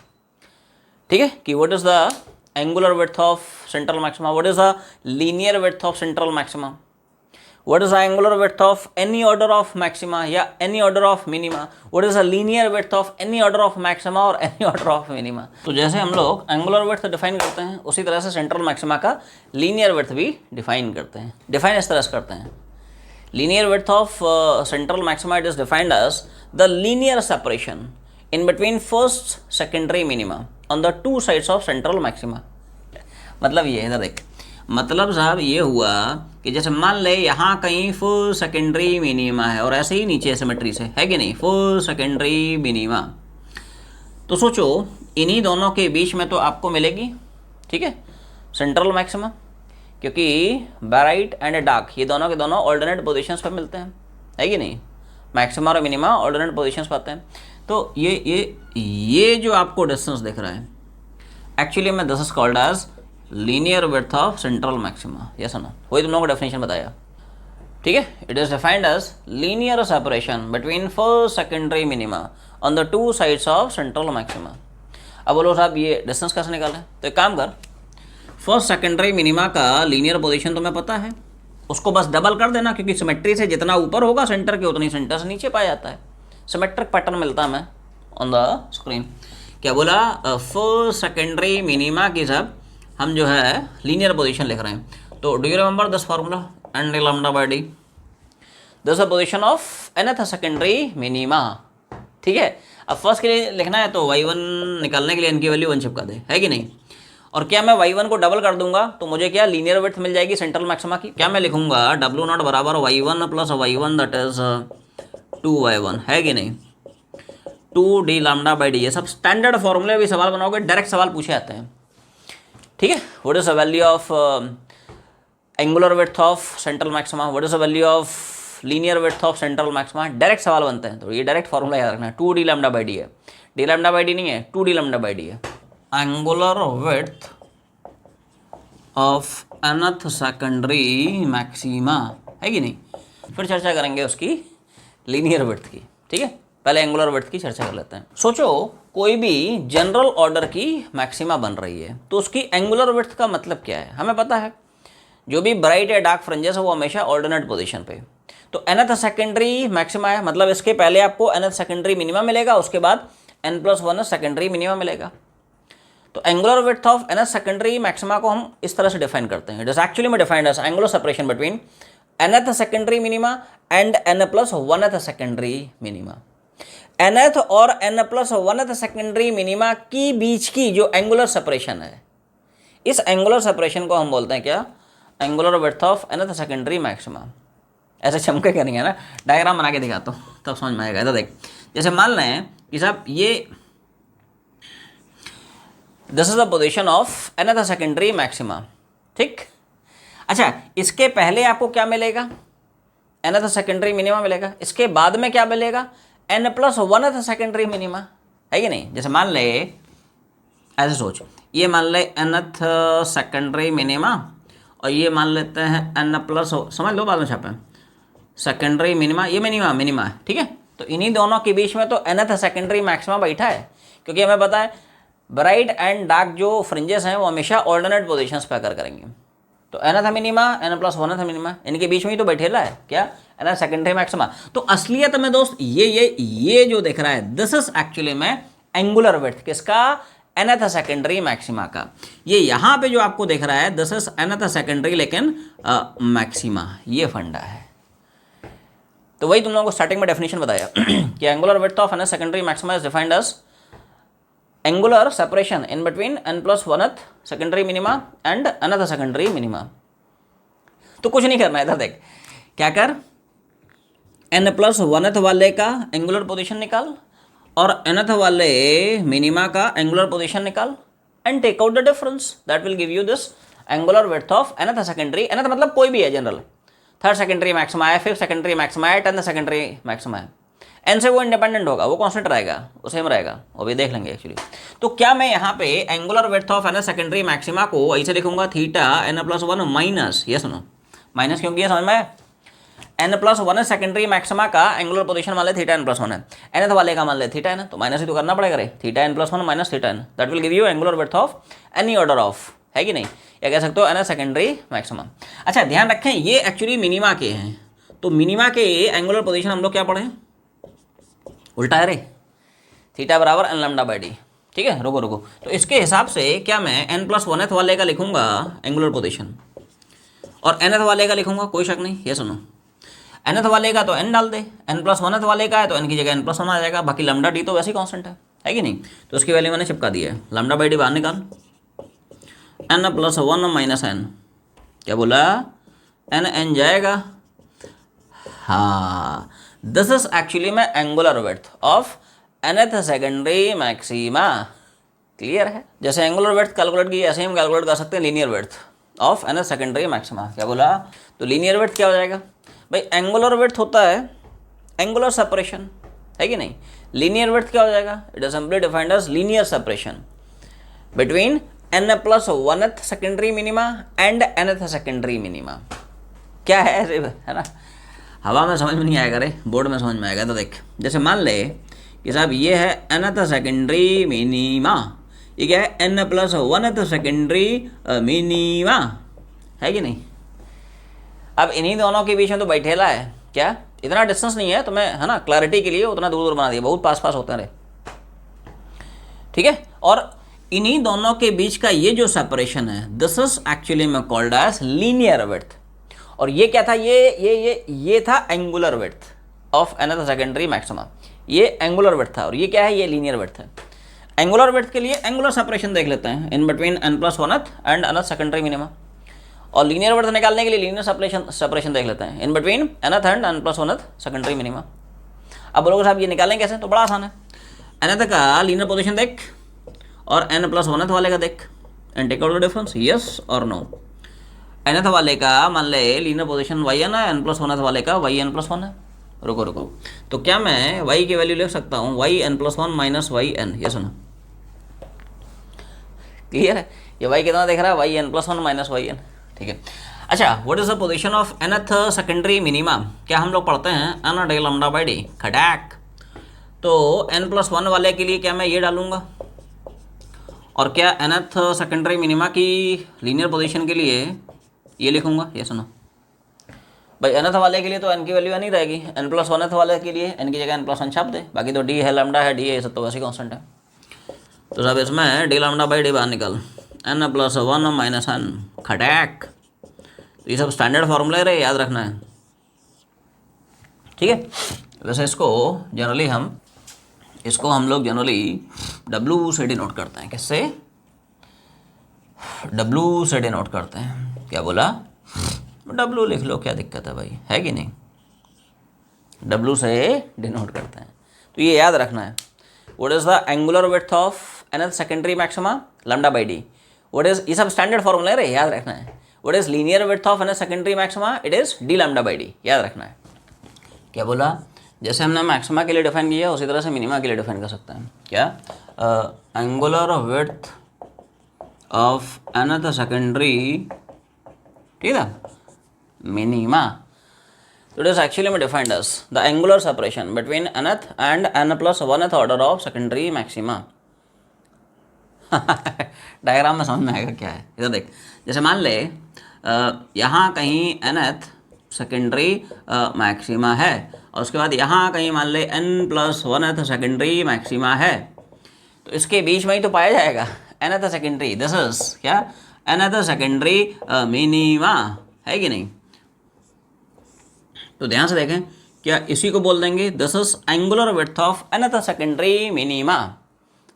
[SPEAKER 1] ठीक है, कि what is the angular width of central maxima, what is the linear width of central maxima, what is the angular width of any order of maxima या any order of minima, what is the linear width of any order of maxima और any order of minima। तो जैसे हम लोग angular width define करते हैं उसी तरह से सेंट्रल मैक्सिमा का linear width भी डिफाइन करते हैं। डिफाइन इस तरह से करते हैं, linear width of central maxima it is defined as the linear separation in between first secondary minima on the two sides of central maxima। मतलब ये इधर देख, मतलब साहब ये हुआ कि जैसे मान ले यहाँ कहीं फुल सेकेंडरी मिनिमा है और ऐसे ही नीचे सिमेट्री से, है कि नहीं, फुल सेकेंडरी मिनिमा। तो सोचो इन्हीं दोनों के बीच में तो आपको मिलेगी, ठीक है, सेंट्रल मैक्सिमा, क्योंकि ब्राइट एंड डार्क ये दोनों के दोनों ऑल्टरनेट पोजीशंस पर मिलते हैं, है कि नहीं, मैक्सिमा और मिनिमा ऑल्टरनेट पोजीशंस पर आते हैं। तो ये जो आपको डिस्टेंस दिख रहा है एक्चुअली में this is called as linear width of central maxima. Yes और नो? वही तुम लोगों को डेफिनेशन बताया, ठीक है। It is defined as linear separation between first secondary minima on the two sides of central maxima. अब बोलो साहब ये डिस्टेंस कैसे निकालें? तो एक काम कर, फर्स्ट सेकेंडरी मिनिमा का लीनियर पोजीशन तुम्हें पता है, उसको बस डबल कर देना, क्योंकि सिमेट्री से जितना ऊपर होगा सेंटर के उतनी सेंटर से नीचे पाया जाता है। सिमेट्रिक पैटर्न मिलता है हमें ऑन द स्क्रीन। क्या बोला? फर्स्ट सेकेंडरी मिनिमा की सब हम जो है लीनियर पोजीशन लिख रहे हैं। तो do you remember this formula, n d lambda by d, this is position of nth secondary minima, ठीक है। अब फर्स्ट के लिए लिखना है तो y1 निकालने के लिए इनकी वैल्यू 1 चिपका दे, है कि नहीं। और क्या मैं y1 को डबल कर दूंगा तो मुझे क्या लीनियर विड्थ मिल जाएगी सेंट्रल मैक्सिमा की। क्या मैं लिखूंगा W0 बराबर y1 plus y1 that is 2y1, है कि नहीं, 2d लैम्डा बाई डी। ये सब स्टैंडर्ड फॉर्मूले भी सवाल बनाओगे, डायरेक्ट सवाल पूछे जाते हैं, ठीक है। What is the value of angular width of central maxima, what is the value of linear width of central maxima, direct सवाल बनते हैं। तो ये डायरेक्ट फॉर्मूला याद रखना है, 2d लैम्डा बाई डी है, डी लैम्डा बाई डी नहीं है, 2d लैम्डा बाई डी है। Angular width of nth secondary maxima, है कि नहीं। फिर चर्चा करेंगे उसकी लीनियर विड्थ की, ठीक है। पहले एंगुलर विड्थ की चर्चा कर लेते हैं। सोचो कोई भी जनरल ऑर्डर की मैक्सिमा बन रही है तो उसकी एंगुलर विड्थ का मतलब क्या है हमें पता है। जो भी ब्राइट या डार्क फ्रिंजेस है वो हमेशा ऑल्टरनेट पोजीशन पे। तो nth सेकेंडरी मैक्सिमा है, मतलब इसके पहले आपको nth सेकेंडरी मिनिमा मिलेगा, उसके बाद n+1 सेकेंडरी मिनिमा मिलेगा। तो angular width of nth secondary maxima को हम इस तरह से डिफाइन करते हैं। इट इज एक्चुअली में defined as angular separation between nth secondary minima and n+1th secondary minima. nth और n+1th सेकेंडरी मिनिमा की बीच की जो एंगुलर सेपरेशन है, इस एंगुलर सेपरेशन को हम बोलते हैं क्या, angular width of nth secondary maxima. ऐसे चमके करेंगे ना, डायग्राम बना के दिखाता हूँ तब समझ में आएगा। तो देख, जैसे मान लें कि साहब ये this is the position of another secondary maxima, ठीक। अच्छा, इसके पहले आपको क्या मिलेगा, अनदर सेकेंडरी मिनिमा मिलेगा, इसके बाद में क्या मिलेगा, n+1th सेकेंडरी मिनिमा, है कि नहीं। जैसे मान ले, ऐसे सोच, ये मान ले nth सेकेंडरी मिनिमा और ये मान लेते हैं n+, समझ लो बाद में छापे, सेकेंडरी मिनिमा, ये मिनिमा मिनिमा है, ठीक है। तो इन्हीं दोनों के बीच में तो nth सेकेंडरी मैक्सिमा बैठा है, क्योंकि हमें पता है ब्राइट एंड डार्क जो फ्रिंजेस हैं वो हमेशा ऑल्टरनेट पोजीशंस पे अकर करेंगे। तो nth मिनिमा n+1th मिनिमा, इनके बीच में ही तो बैठेला है क्या, nth सेकेंडरी मैक्सिमा। तो असलियत में दोस्त ये जो दिख रहा है, दिस इज एक्चुअली में एंगुलर विड्थ किसका, nth सेकेंडरी मैक्सिमा का। ये यहाँ पे जो आपको दिख रहा है, दिस इज nth सेकेंडरी लेकिन मैक्सिमा, ये फंडा है। तो वही तुम लोगों को स्टार्टिंग में डेफिनेशन बताया कि angular width of nth secondary maxima is defined as angular separation in between n+1th secondary minima and another secondary minima. तो कुछ नहीं करना है, इधर देख क्या कर, n+1th वाले का एंगुलर पोजीशन निकाल और nth वाले मिनिमा का एंगुलर पोजीशन निकाल and take out the difference, that will give you this angular width of nth secondary, nth मतलब कोई भी है जनरल, थर्ड सेकेंडरी मैक्सिमा है, फिफ्थ सेकेंडरी मैक्सिमा है, 10th सेकेंडरी मैक्सिमा है, एन से वो इंडिपेंडेंट होगा, वो कांस्टेंट रहेगा, वो सेम रहेगा, वो भी देख लेंगे एक्चुअली। तो क्या मैं यहाँ पे angular width of nth secondary maxima को ऐसे लिखूंगा, थीटा n+1 माइनस, ये सुनो माइनस क्यों किया समझ में, n+1 सेकेंडरी मैक्सिमा का एंगुलर पोजीशन मान ले थीटा n+1 है, nth वाले का मान ले थीटा है ना, तो माइनस ही तो करना पड़ेगा रे, theta n+1 minus theta n, that will give you angular width of any order of, है कि नहीं, या कह सकते हो nth सेकेंडरी मैक्सिमा। अच्छा ध्यान रखें, ये एक्चुअली मिनिमा के हैं, तो मिनिमा के एंगुलर पोजीशन हम लोग क्या पढ़े, उल्टा है रे, थीटा बराबर n λ/d, ठीक है। रुको तो इसके हिसाब से क्या मैं n+1th वाले का लिखूंगा एंगुलर पोजीशन और nth वाले का लिखूंगा, कोई शक नहीं, ये सुनो, nth वाले का तो n डाल दे, n+1th वाले का है तो n की जगह n+1 आ जाएगा, बाकी λ/d तो वैसे ही कांस्टेंट है कि नहीं। तो उसकी वैल्यू मैंने चिपका दी है, λ/d बाहर निकाल, n+1 माइनस n, क्या बोला, n जाएगा, हाँ, दिस इज एक्चुअली में angular width of nth secondary maxima, clear है। जैसे एंगुलर विड्थ कैलकुलेट की ऐसे ही हम कैलकुलेट कर सकते हैं linear width of nth secondary maxima, क्या बोला, तो लीनियर विड्थ क्या हो जाएगा भाई, एंगुलर विड्थ होता है एंगुलर सेपरेशन, है कि नहीं, लीनियर विड्थ क्या हो जाएगा, it is simply defined as linear separation between n+1th secondary minima and nth secondary minima. क्या है ना, हवा में समझ में नहीं आएगा रे, बोर्ड में समझ में आएगा। तो देख, जैसे मान ले कि साहब ये है nth सेकेंडरी मिनिमा, ये क्या है n+1th सेकेंडरी मिनिमा, है कि नहीं। अब इन्हीं दोनों के बीच में तो बैठेला है, क्या इतना डिस्टेंस नहीं है, तो मैं है ना क्लैरिटी के लिए उतना दूर दूर बना दिया, बहुत पास पास होते हैं रे, ठीक है। और इन्हीं दोनों के बीच का ये जो सेपरेशन है, दिस इज एक्चुअली में कॉल्ड एज लीनियर विड्थ, और ये क्या था, ये था angular width of nth secondary maxima, ये एंगुलर विड्थ था, और ये क्या है, ये लीनियर विड्थ है। एंगुलर विड्थ के लिए एंगुलर सेपरेशन देख लेते हैं इन between n+1th and nth secondary minima, और लीनियर विड्थ निकालने के लिए लीनियर सेपरेशन देख लेते हैं in between nth and n+1th secondary minima. अब बोलोगे साहब ये निकालें कैसे, तो बड़ा आसान है, nth का लीनियर पोजीशन देख और n+1th वाले का देख and take out the difference, yes और नो। nth वाले का मान ले लीनियर पोजीशन yn है, n+1th वाले का yn+1 है। रुको तो क्या मैं y की वैल्यू लिख सकता हूँ, yn+1 माइनस yn, ये सुनो, क्लियर है, ये y कितना देख रहा है, yn+1 माइनस yn, ठीक है। अच्छा, what is the position of nth secondary minima, क्या हम लोग पढ़ते हैं n d λ/d, खटाक। तो n+1 वाले के लिए क्या मैं ये डालूंगा, और क्या nth सेकेंडरी मिनिमा की लीनियर पोजीशन के लिए ये लिखूंगा, ये सुनो भाई, nth वाले के लिए तो n की वैल्यू नहीं रहेगी, n+1th वाले के लिए n की जगह n+1 छाप दे, बाकी तो d है, लैम्डा है, d है, ये सब तो वैसे कांस्टेंट है। तो सब इसमें d λ/d बाहर निकल, n+1 माइनस n, खटाक। तो ये सब स्टैंडर्ड फॉर्मूले रहे, याद रखना है, ठीक है। वैसे इसको हम लोग जनरली W से डिनोट करते हैं, किससे, W से डिनोट करते हैं, क्या बोला, W लिख लो, क्या दिक्कत है भाई, है कि नहीं, W से डिनोट करते हैं। तो ये याद रखना है, what is the angular width of nth secondary maxima, lambda by D. What is, ये सब स्टैंडर्ड फॉर्मूला है, याद रखना है। What is linear width of nth secondary maxima, it is D lambda by D, याद रखना है। क्या बोला, जैसे हमने मैक्सिमा के लिए डिफाइन किया उसी तरह से मिनिमा के लिए डिफाइन कर सकते हैं। क्या, angular width of nth secondary, ठीक है, minima. So it is actually defined as the angular separation between nth and n plus 1th order of secondary maxima। Diagram में समझ में आएगा क्या है। इधर देख, जैसे मान ले यहाँ कहीं nth सेकेंडरी मैक्सिमा है और उसके बाद यहाँ कहीं मान ले n plus 1th secondary maxima है, तो इसके बीच में ही तो पाया जाएगा nth सेकेंडरी। दिस इज क्या, nth सेकेंडरी मिनिमा, है कि नहीं। तो ध्यान से देखें, क्या इसी को बोल देंगे this is angular width of nth secondary minima.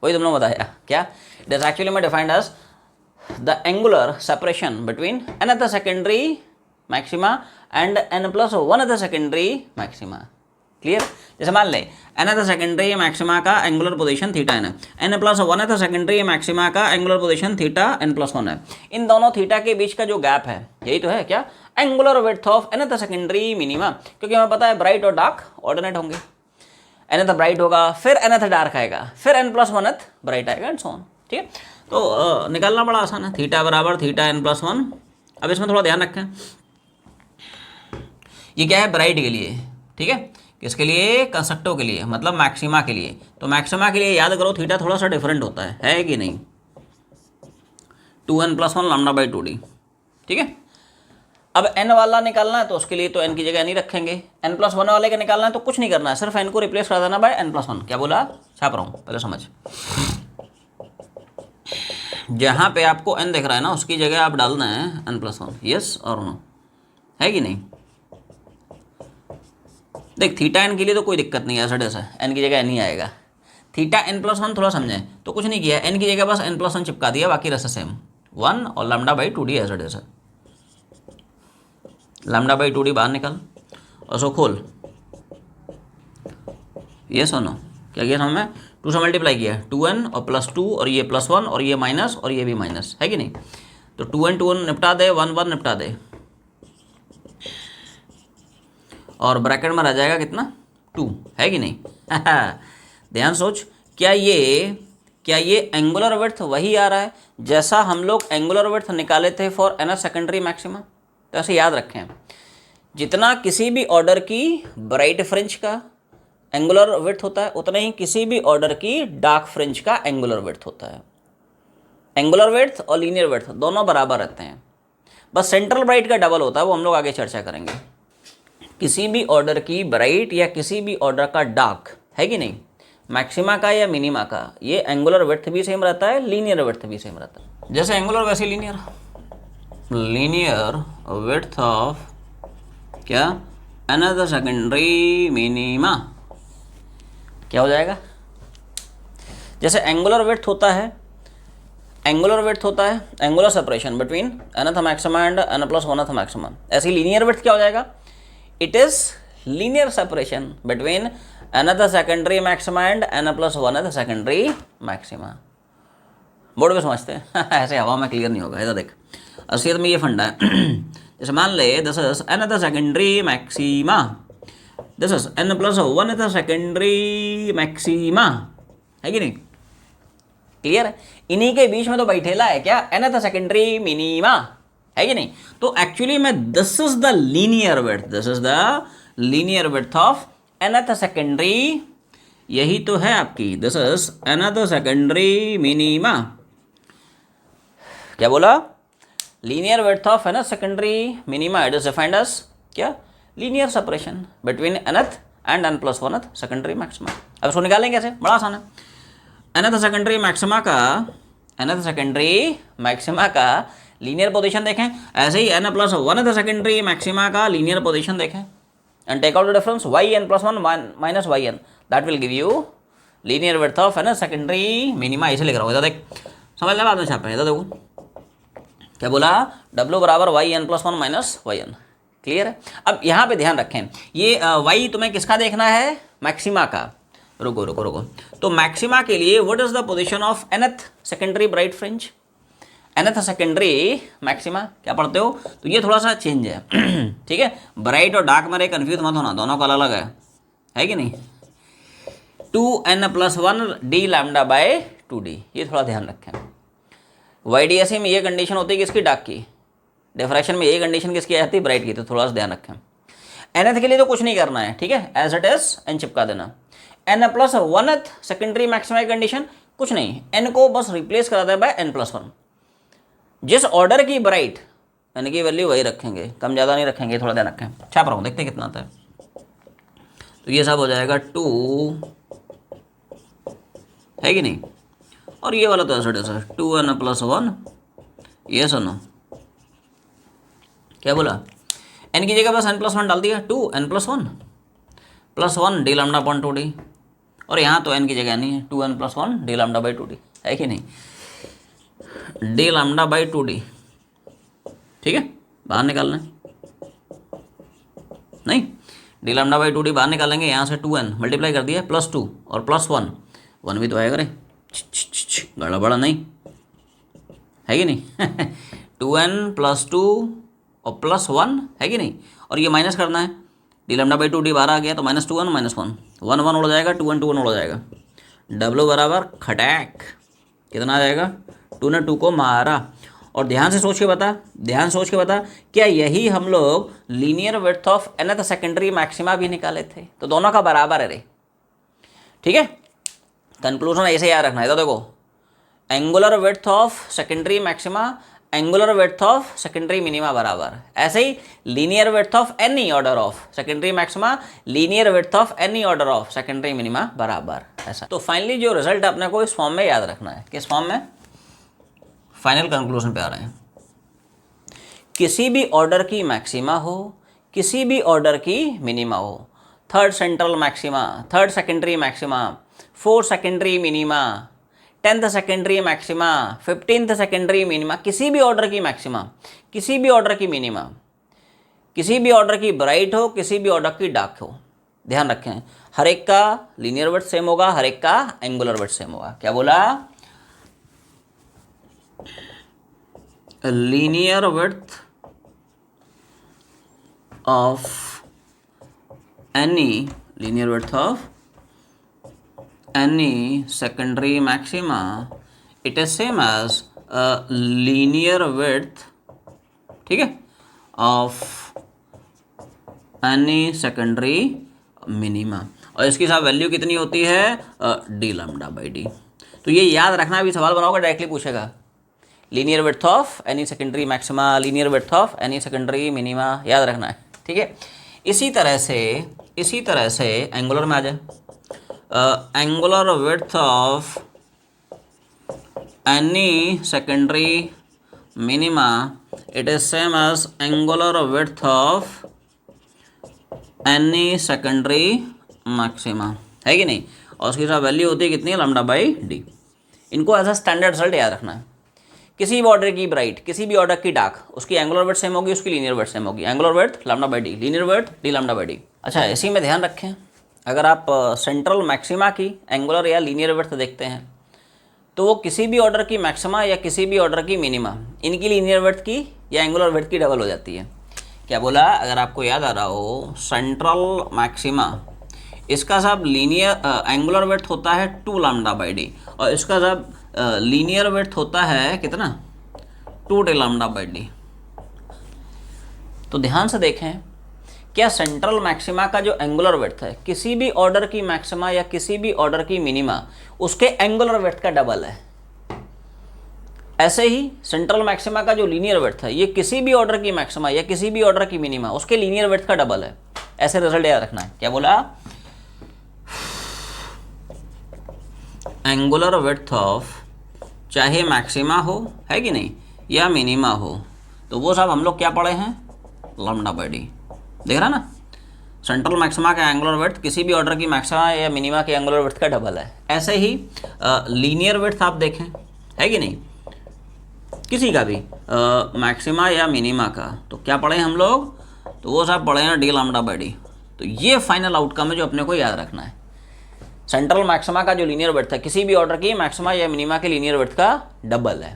[SPEAKER 1] वही तुमने बताया क्या, इट इज एक्चुअली में defined as the angular separation between nth secondary maxima and n plus 1th secondary maxima. Clear. जैसे मान ले nth सेकेंडरी मैक्सिमा का एंगुलर पोजीशन थीटा n है, n plus 1th secondary maxima का angular position theta n plus 1 है। इन दोनों theta के बीच का जो गैप है यही तो है क्या, angular width of nth secondary minima. क्योंकि हमें पता है ब्राइट और डार्क ऑर्डिनेट होंगे, nth ब्राइट होगा फिर nth डार्क आएगा फिर n plus 1th ब्राइट आएगा एंड सो ऑन। ठीक है, तो निकालना बड़ा आसान है, थीटा बराबर थीटा n plus 1। अब इसमें थोड़ा ध्यान रखें, ये क्या है, ब्राइट के लिए, ठीक है, किसके लिए, कंस्ट्रक्टिव के लिए, मतलब मैक्सिमा के लिए। तो मैक्सिमा के लिए याद करो थीटा थोड़ा सा डिफरेंट होता है कि नहीं, 2n plus 1 lambda by 2d। ठीक है, अब n वाला निकालना है तो उसके लिए तो n की जगह नहीं रखेंगे, n plus 1 वाले का निकालना है तो कुछ नहीं करना है, सिर्फ n को रिप्लेस कर देना बाय n plus 1। क्या बोला, छाप रहा हूँ, पहले समझ। जहाँ पे आपको n दिख रहा है ना उसकी जगह आप डालना है n plus 1, यस और नो, है कि नहीं। देख थीटा n के लिए तो कोई दिक्कत नहीं है, ऐसा जैसा n की जगह n ही आएगा। थीटा n plus 1 थोड़ा समझें तो कुछ नहीं किया, n की जगह बस n plus 1 चिपका दिया, बाकी रसा सेम 1 और लैम्डा बाई 2d ऐसा जैसा। लैम्डा बाई 2d बाहर निकाल और सो खोल, ये सुनो क्या किया हमने, 2 से मल्टीप्लाई किया, 2n और प्लस 2 और ये प्लस 1 और ये माइनस और ये भी माइनस, है कि नहीं। तो 2n 2n निपटा दे, 1 1 निपटा दे और ब्रैकेट में रह जाएगा कितना, 2, है कि नहीं। ध्यान सोच, क्या ये एंगुलर विड्थ वही आ रहा है जैसा हम लोग एंगुलर विड्थ निकाले थे फॉर nth सेकेंडरी मैक्सिमा। तो ऐसे याद रखें, जितना किसी भी ऑर्डर की ब्राइट फ्रिंज का एंगुलर विड्थ होता है उतना ही किसी भी ऑर्डर की डार्क फ्रिंज का एंगुलर विड्थ होता है। एंगुलर विड्थ और लीनियर विड्थ दोनों बराबर रहते हैं, बस सेंट्रल ब्राइट का डबल होता है, वो हम लोग आगे चर्चा करेंगे। किसी भी ऑर्डर की ब्राइट या किसी भी ऑर्डर का डार्क, है कि नहीं, मैक्सिमा का या मिनिमा का, ये एंगुलर विड्थ भी सेम रहता है, लीनियर विड्थ भी सेम रहता है। जैसे एंगुलर वैसे लीनियर, लीनियर विड्थ ऑफ क्या, nth सेकेंडरी मिनिमा, क्या हो जाएगा। जैसे एंगुलर विड्थ होता है angular separation between nth maxima and n plus 1th maxima, ऐसी लीनियर विड्थ क्या हो जाएगा, it is linear separation between nth secondary maxima and n plus 1th secondary maxima. Board पे समझते हैं ऐसे हवा में क्लियर नहीं होगा। इधर देख, असलियत में ये फंडा है। जैसे मान ले this is nth secondary maxima, this is n plus 1th secondary maxima, है कि नहीं। क्लियर है, इन्हीं के बीच में तो बैठेला है क्या, nth सेकेंडरी मिनिमा, है कि नहीं। तो एक्चुअली में this is the linear width, this is the linear width of nth secondary, यही तो है आपकी, this is nth secondary minima. क्या बोला, linear width of nth secondary minima, it is defined as क्या, linear separation between nth and n plus 1th secondary maxima. अब इसको निकालेंगे कैसे, बड़ा आसान है। nth सेकेंडरी मैक्सिमा का लीनियर पोजीशन देखें, ऐसे ही n plus 1th secondary maxima का लीनियर पोजीशन देखें and take out the difference yn plus 1 minus yn, that will give you linear width of nth secondary minima. इसे लिख रहा हूँ, इधर देख, समझ लेना, बाद में छापे, इधर देखो क्या बोला, w बराबर yn plus 1 minus yn। Clear है। अब यहाँ पे ध्यान रखें, ये y तुम्हें किसका देखना है, मैक्सिमा का, रुको रुको रुको, तो मैक्सिमा के लिए what is the position of nth secondary bright fringe, nth secondary maxima, क्या पढ़ते हो? तो ये थोड़ा सा चेंज है ठीक है, ब्राइट और डार्क में कंफ्यूज मत होना, दोनों का अलग है कि नहीं। 2n+1 d lambda by 2d, ये थोड़ा ध्यान रखें। YDSE में ये कंडीशन होती है किसकी? डार्क की। डिफ्रैक्शन में ये कंडीशन किसकी आती है? ब्राइट की। तो थोड़ा सा ध्यान रखें। nth के लिए तो कुछ नहीं करना है, ठीक है, एज इट इज n चिपका देना। n+1th सेकेंडरी मैक्सिमा कंडीशन, कुछ नहीं, n को बस रिप्लेस कराता है बाय n+1। जिस ऑर्डर की ब्राइट n की वैल्यू वही रखेंगे, कम ज़्यादा नहीं रखेंगे, थोड़ा ध्यान रखें। छाप रहा हूँ, देखते हैं कितना आता है। तो ये सब हो जाएगा 2 है कि नहीं, और ये वाला तो ऐसा है 2n+1, ये सुनो क्या बोला, n की जगह बस n+1 डाल दिया, 2n+1 +1 d lambda upon 2d, और यहाँ तो n की जगह नहीं है, 2n+1 d lambda by 2d है कि नहीं, d लैम्डा बाई 2d, ठीक है, बाहर निकालना है नहीं, d लैम्डा बाई 2d बाहर निकालेंगे, यहाँ से 2n मल्टीप्लाई कर दिया +2 और +1, 1 भी तो आएगा रे, गड़बड़ा नहीं है कि नहीं 2n +2 और +1 है कि नहीं, और ये माइनस करना है, d लैम्डा बाई 2d बाहर आ गया तो -2n -1 1 1 उड़ जाएगा, 2n 2 1 उड़ जाएगा, W बराबर खटैक कितना आ जाएगा, 2 ने 2 को मारा। और ध्यान से सोच के बता, क्या यही हम लोग linear width of nth secondary maxima भी निकाले थे? तो दोनों का बराबर है रे, ठीक है, कंक्लूजन ऐसे याद रखना है। तो देखो, angular width of secondary maxima, angular width of secondary minima बराबर, ऐसे ही linear width of any order of secondary maxima, linear width of any order of secondary minima बराबर, ऐसा। तो फाइनली जो रिजल्ट अपने को इस फॉर्म में याद रखना है, किस फॉर्म में? फाइनल कंक्लूजन पे आ रहे हैं। किसी भी ऑर्डर की मैक्सिमा हो, किसी भी ऑर्डर की मिनिमा हो, third central maxima, third secondary maxima, fourth secondary minima, 10th secondary maxima, 15th secondary minima, किसी भी ऑर्डर की मैक्सिमा, किसी भी ऑर्डर की मिनिमा, किसी भी ऑर्डर की ब्राइट हो, किसी भी ऑर्डर की डार्क हो, ध्यान रखें, हर एक का लीनियर विड्थ सेम होगा, हर एक का एंगुलर विड्थ सेम होगा। क्या बोला? Linear width of any secondary maxima, it is same as linear width, ठीक है, of any secondary minima, और इसकी साथ वैल्यू कितनी होती है? d lambda by d। तो ये याद रखना, अभी सवाल बनाओगे डायरेक्टली पूछेगा, linear width of any secondary maxima, linear width of any secondary minima, याद रखना है, ठीक है। इसी तरह से एंगुलर में आ जाए, angular width of any secondary minima, it is same as angular width of any secondary maxima, है कि नहीं, और उसकी साथ वैल्यू होती है कितनी? Lambda by D. इनको एज अ स्टैंडर्ड रिजल्ट याद रखना है। किसी भी ऑर्डर की ब्राइट, किसी भी ऑर्डर की डार्क, उसकी एंगुलर विड्थ सेम होगी, उसकी लीनियर विड्थ सेम होगी, angular width lambda by D, linear width D lambda by D. अच्छा, इसी में ध्यान रखें, अगर आप सेंट्रल मैक्सिमा की एंगुलर या लीनियर विड्थ देखते हैं तो वो किसी भी ऑर्डर की मैक्सिमा या किसी भी ऑर्डर की मिनिमा, इनकी लीनियर विड्थ की या एंगुलर विड्थ की डबल हो जाती है। क्या बोला? अगर आपको याद आ रहा हो, सेंट्रल मैक्सिमा, इसका सब लीनियर एंगुलर विड्थ होता है 2 लैम्डा बाई डी, और इसका सब लीनियर विड्थ होता है कितना? 2 डी लैम्डा बाई डी। तो ध्यान से देखें, क्या सेंट्रल मैक्सिमा का जो एंगुलर विड्थ है, किसी भी ऑर्डर की मैक्सिमा या किसी भी ऑर्डर की मिनिमा, उसके एंगुलर विड्थ का डबल है। ऐसे ही सेंट्रल मैक्सिमा का जो लीनियर विड्थ है, ये किसी भी ऑर्डर की मैक्सिमा या किसी भी ऑर्डर की मिनिमा, उसके लीनियर विड्थ का डबल है। ऐसे रिजल्ट याद रखना है। क्या बोला? एंगुलर विड्थ ऑफ, चाहे मैक्सिमा हो, है कि नहीं, या मिनिमा हो, तो वो सब हम लोग क्या पढ़े हैं? Lambda by D. देख रहा ना, सेंट्रल मैक्सिमा का एंगुलर विड्थ किसी भी ऑर्डर की मैक्सिमा या मिनिमा के एंगुलर विड्थ का डबल है। ऐसे ही लीनियर विड्थ आप देखें, है कि नहीं, किसी का भी मैक्सिमा या मिनिमा का, तो क्या पढ़े हम लोग? तो वो सब पढ़े हैं डी लैम्डा बाई डी। तो ये फाइनल आउटकम है जो अपने को याद रखना है। सेंट्रल मैक्सिमा का जो लीनियर विड्थ है किसी भी ऑर्डर की मैक्सिमा या मिनिमा के लीनियर विड्थ का डबल है।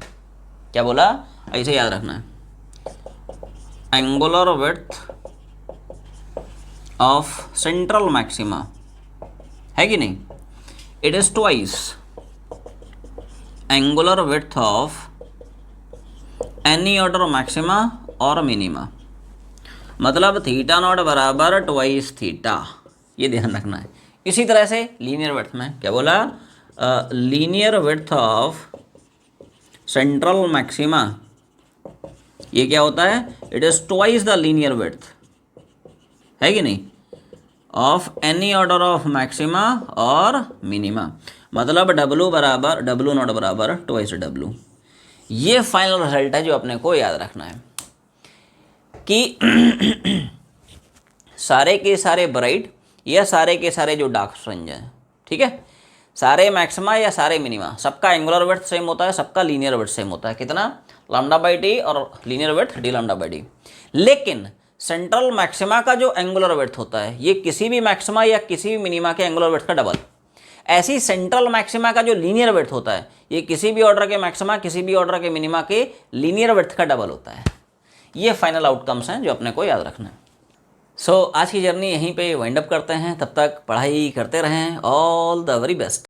[SPEAKER 1] क्या बोला, ऐसे याद रखना है, angular width of central maxima है कि नहीं, it is twice angular width of any order maxima और मिनिमा, मतलब थीटा नॉट बराबर ट्वाइस थीटा, ये ध्यान रखना है। इसी तरह से लीनियर विड्थ में क्या बोला, linear width of central maxima, ये क्या होता है, it is twice the linear width, है कि नहीं, of any order of maxima और मिनिमा, मतलब W बराबर W नॉट बराबर ट्वाइस W। ये फाइनल रिजल्ट है जो अपने को याद रखना है कि सारे के सारे ब्राइट या सारे के सारे जो डार्क फ्रिंज हैं, ठीक है, सारे मैक्सिमा या सारे मिनिमा, सबका एंगुलर विड्थ सेम होता है, सबका लीनियर विड्थ सेम होता है, कितना, लैम्डा बाई टी, और linear width D lambda by D. लेकिन सेंट्रल मैक्सिमा का जो एंगुलर विड्थ होता है ये किसी भी मैक्सिमा या किसी भी मिनिमा के एंगुलर विड्थ का डबल। ऐसी सेंट्रल मैक्सिमा का जो लीनियर विड्थ होता है ये किसी भी ऑर्डर के मैक्सिमा किसी भी ऑर्डर के मिनिमा के लीनियर विड्थ का डबल होता है। ये फाइनल आउटकम्स हैं जो अपने को याद रखना है। सो आज की जर्नी यहीं पे वाइंड अप करते हैं, तब तक पढ़ाई करते रहें। All the very best.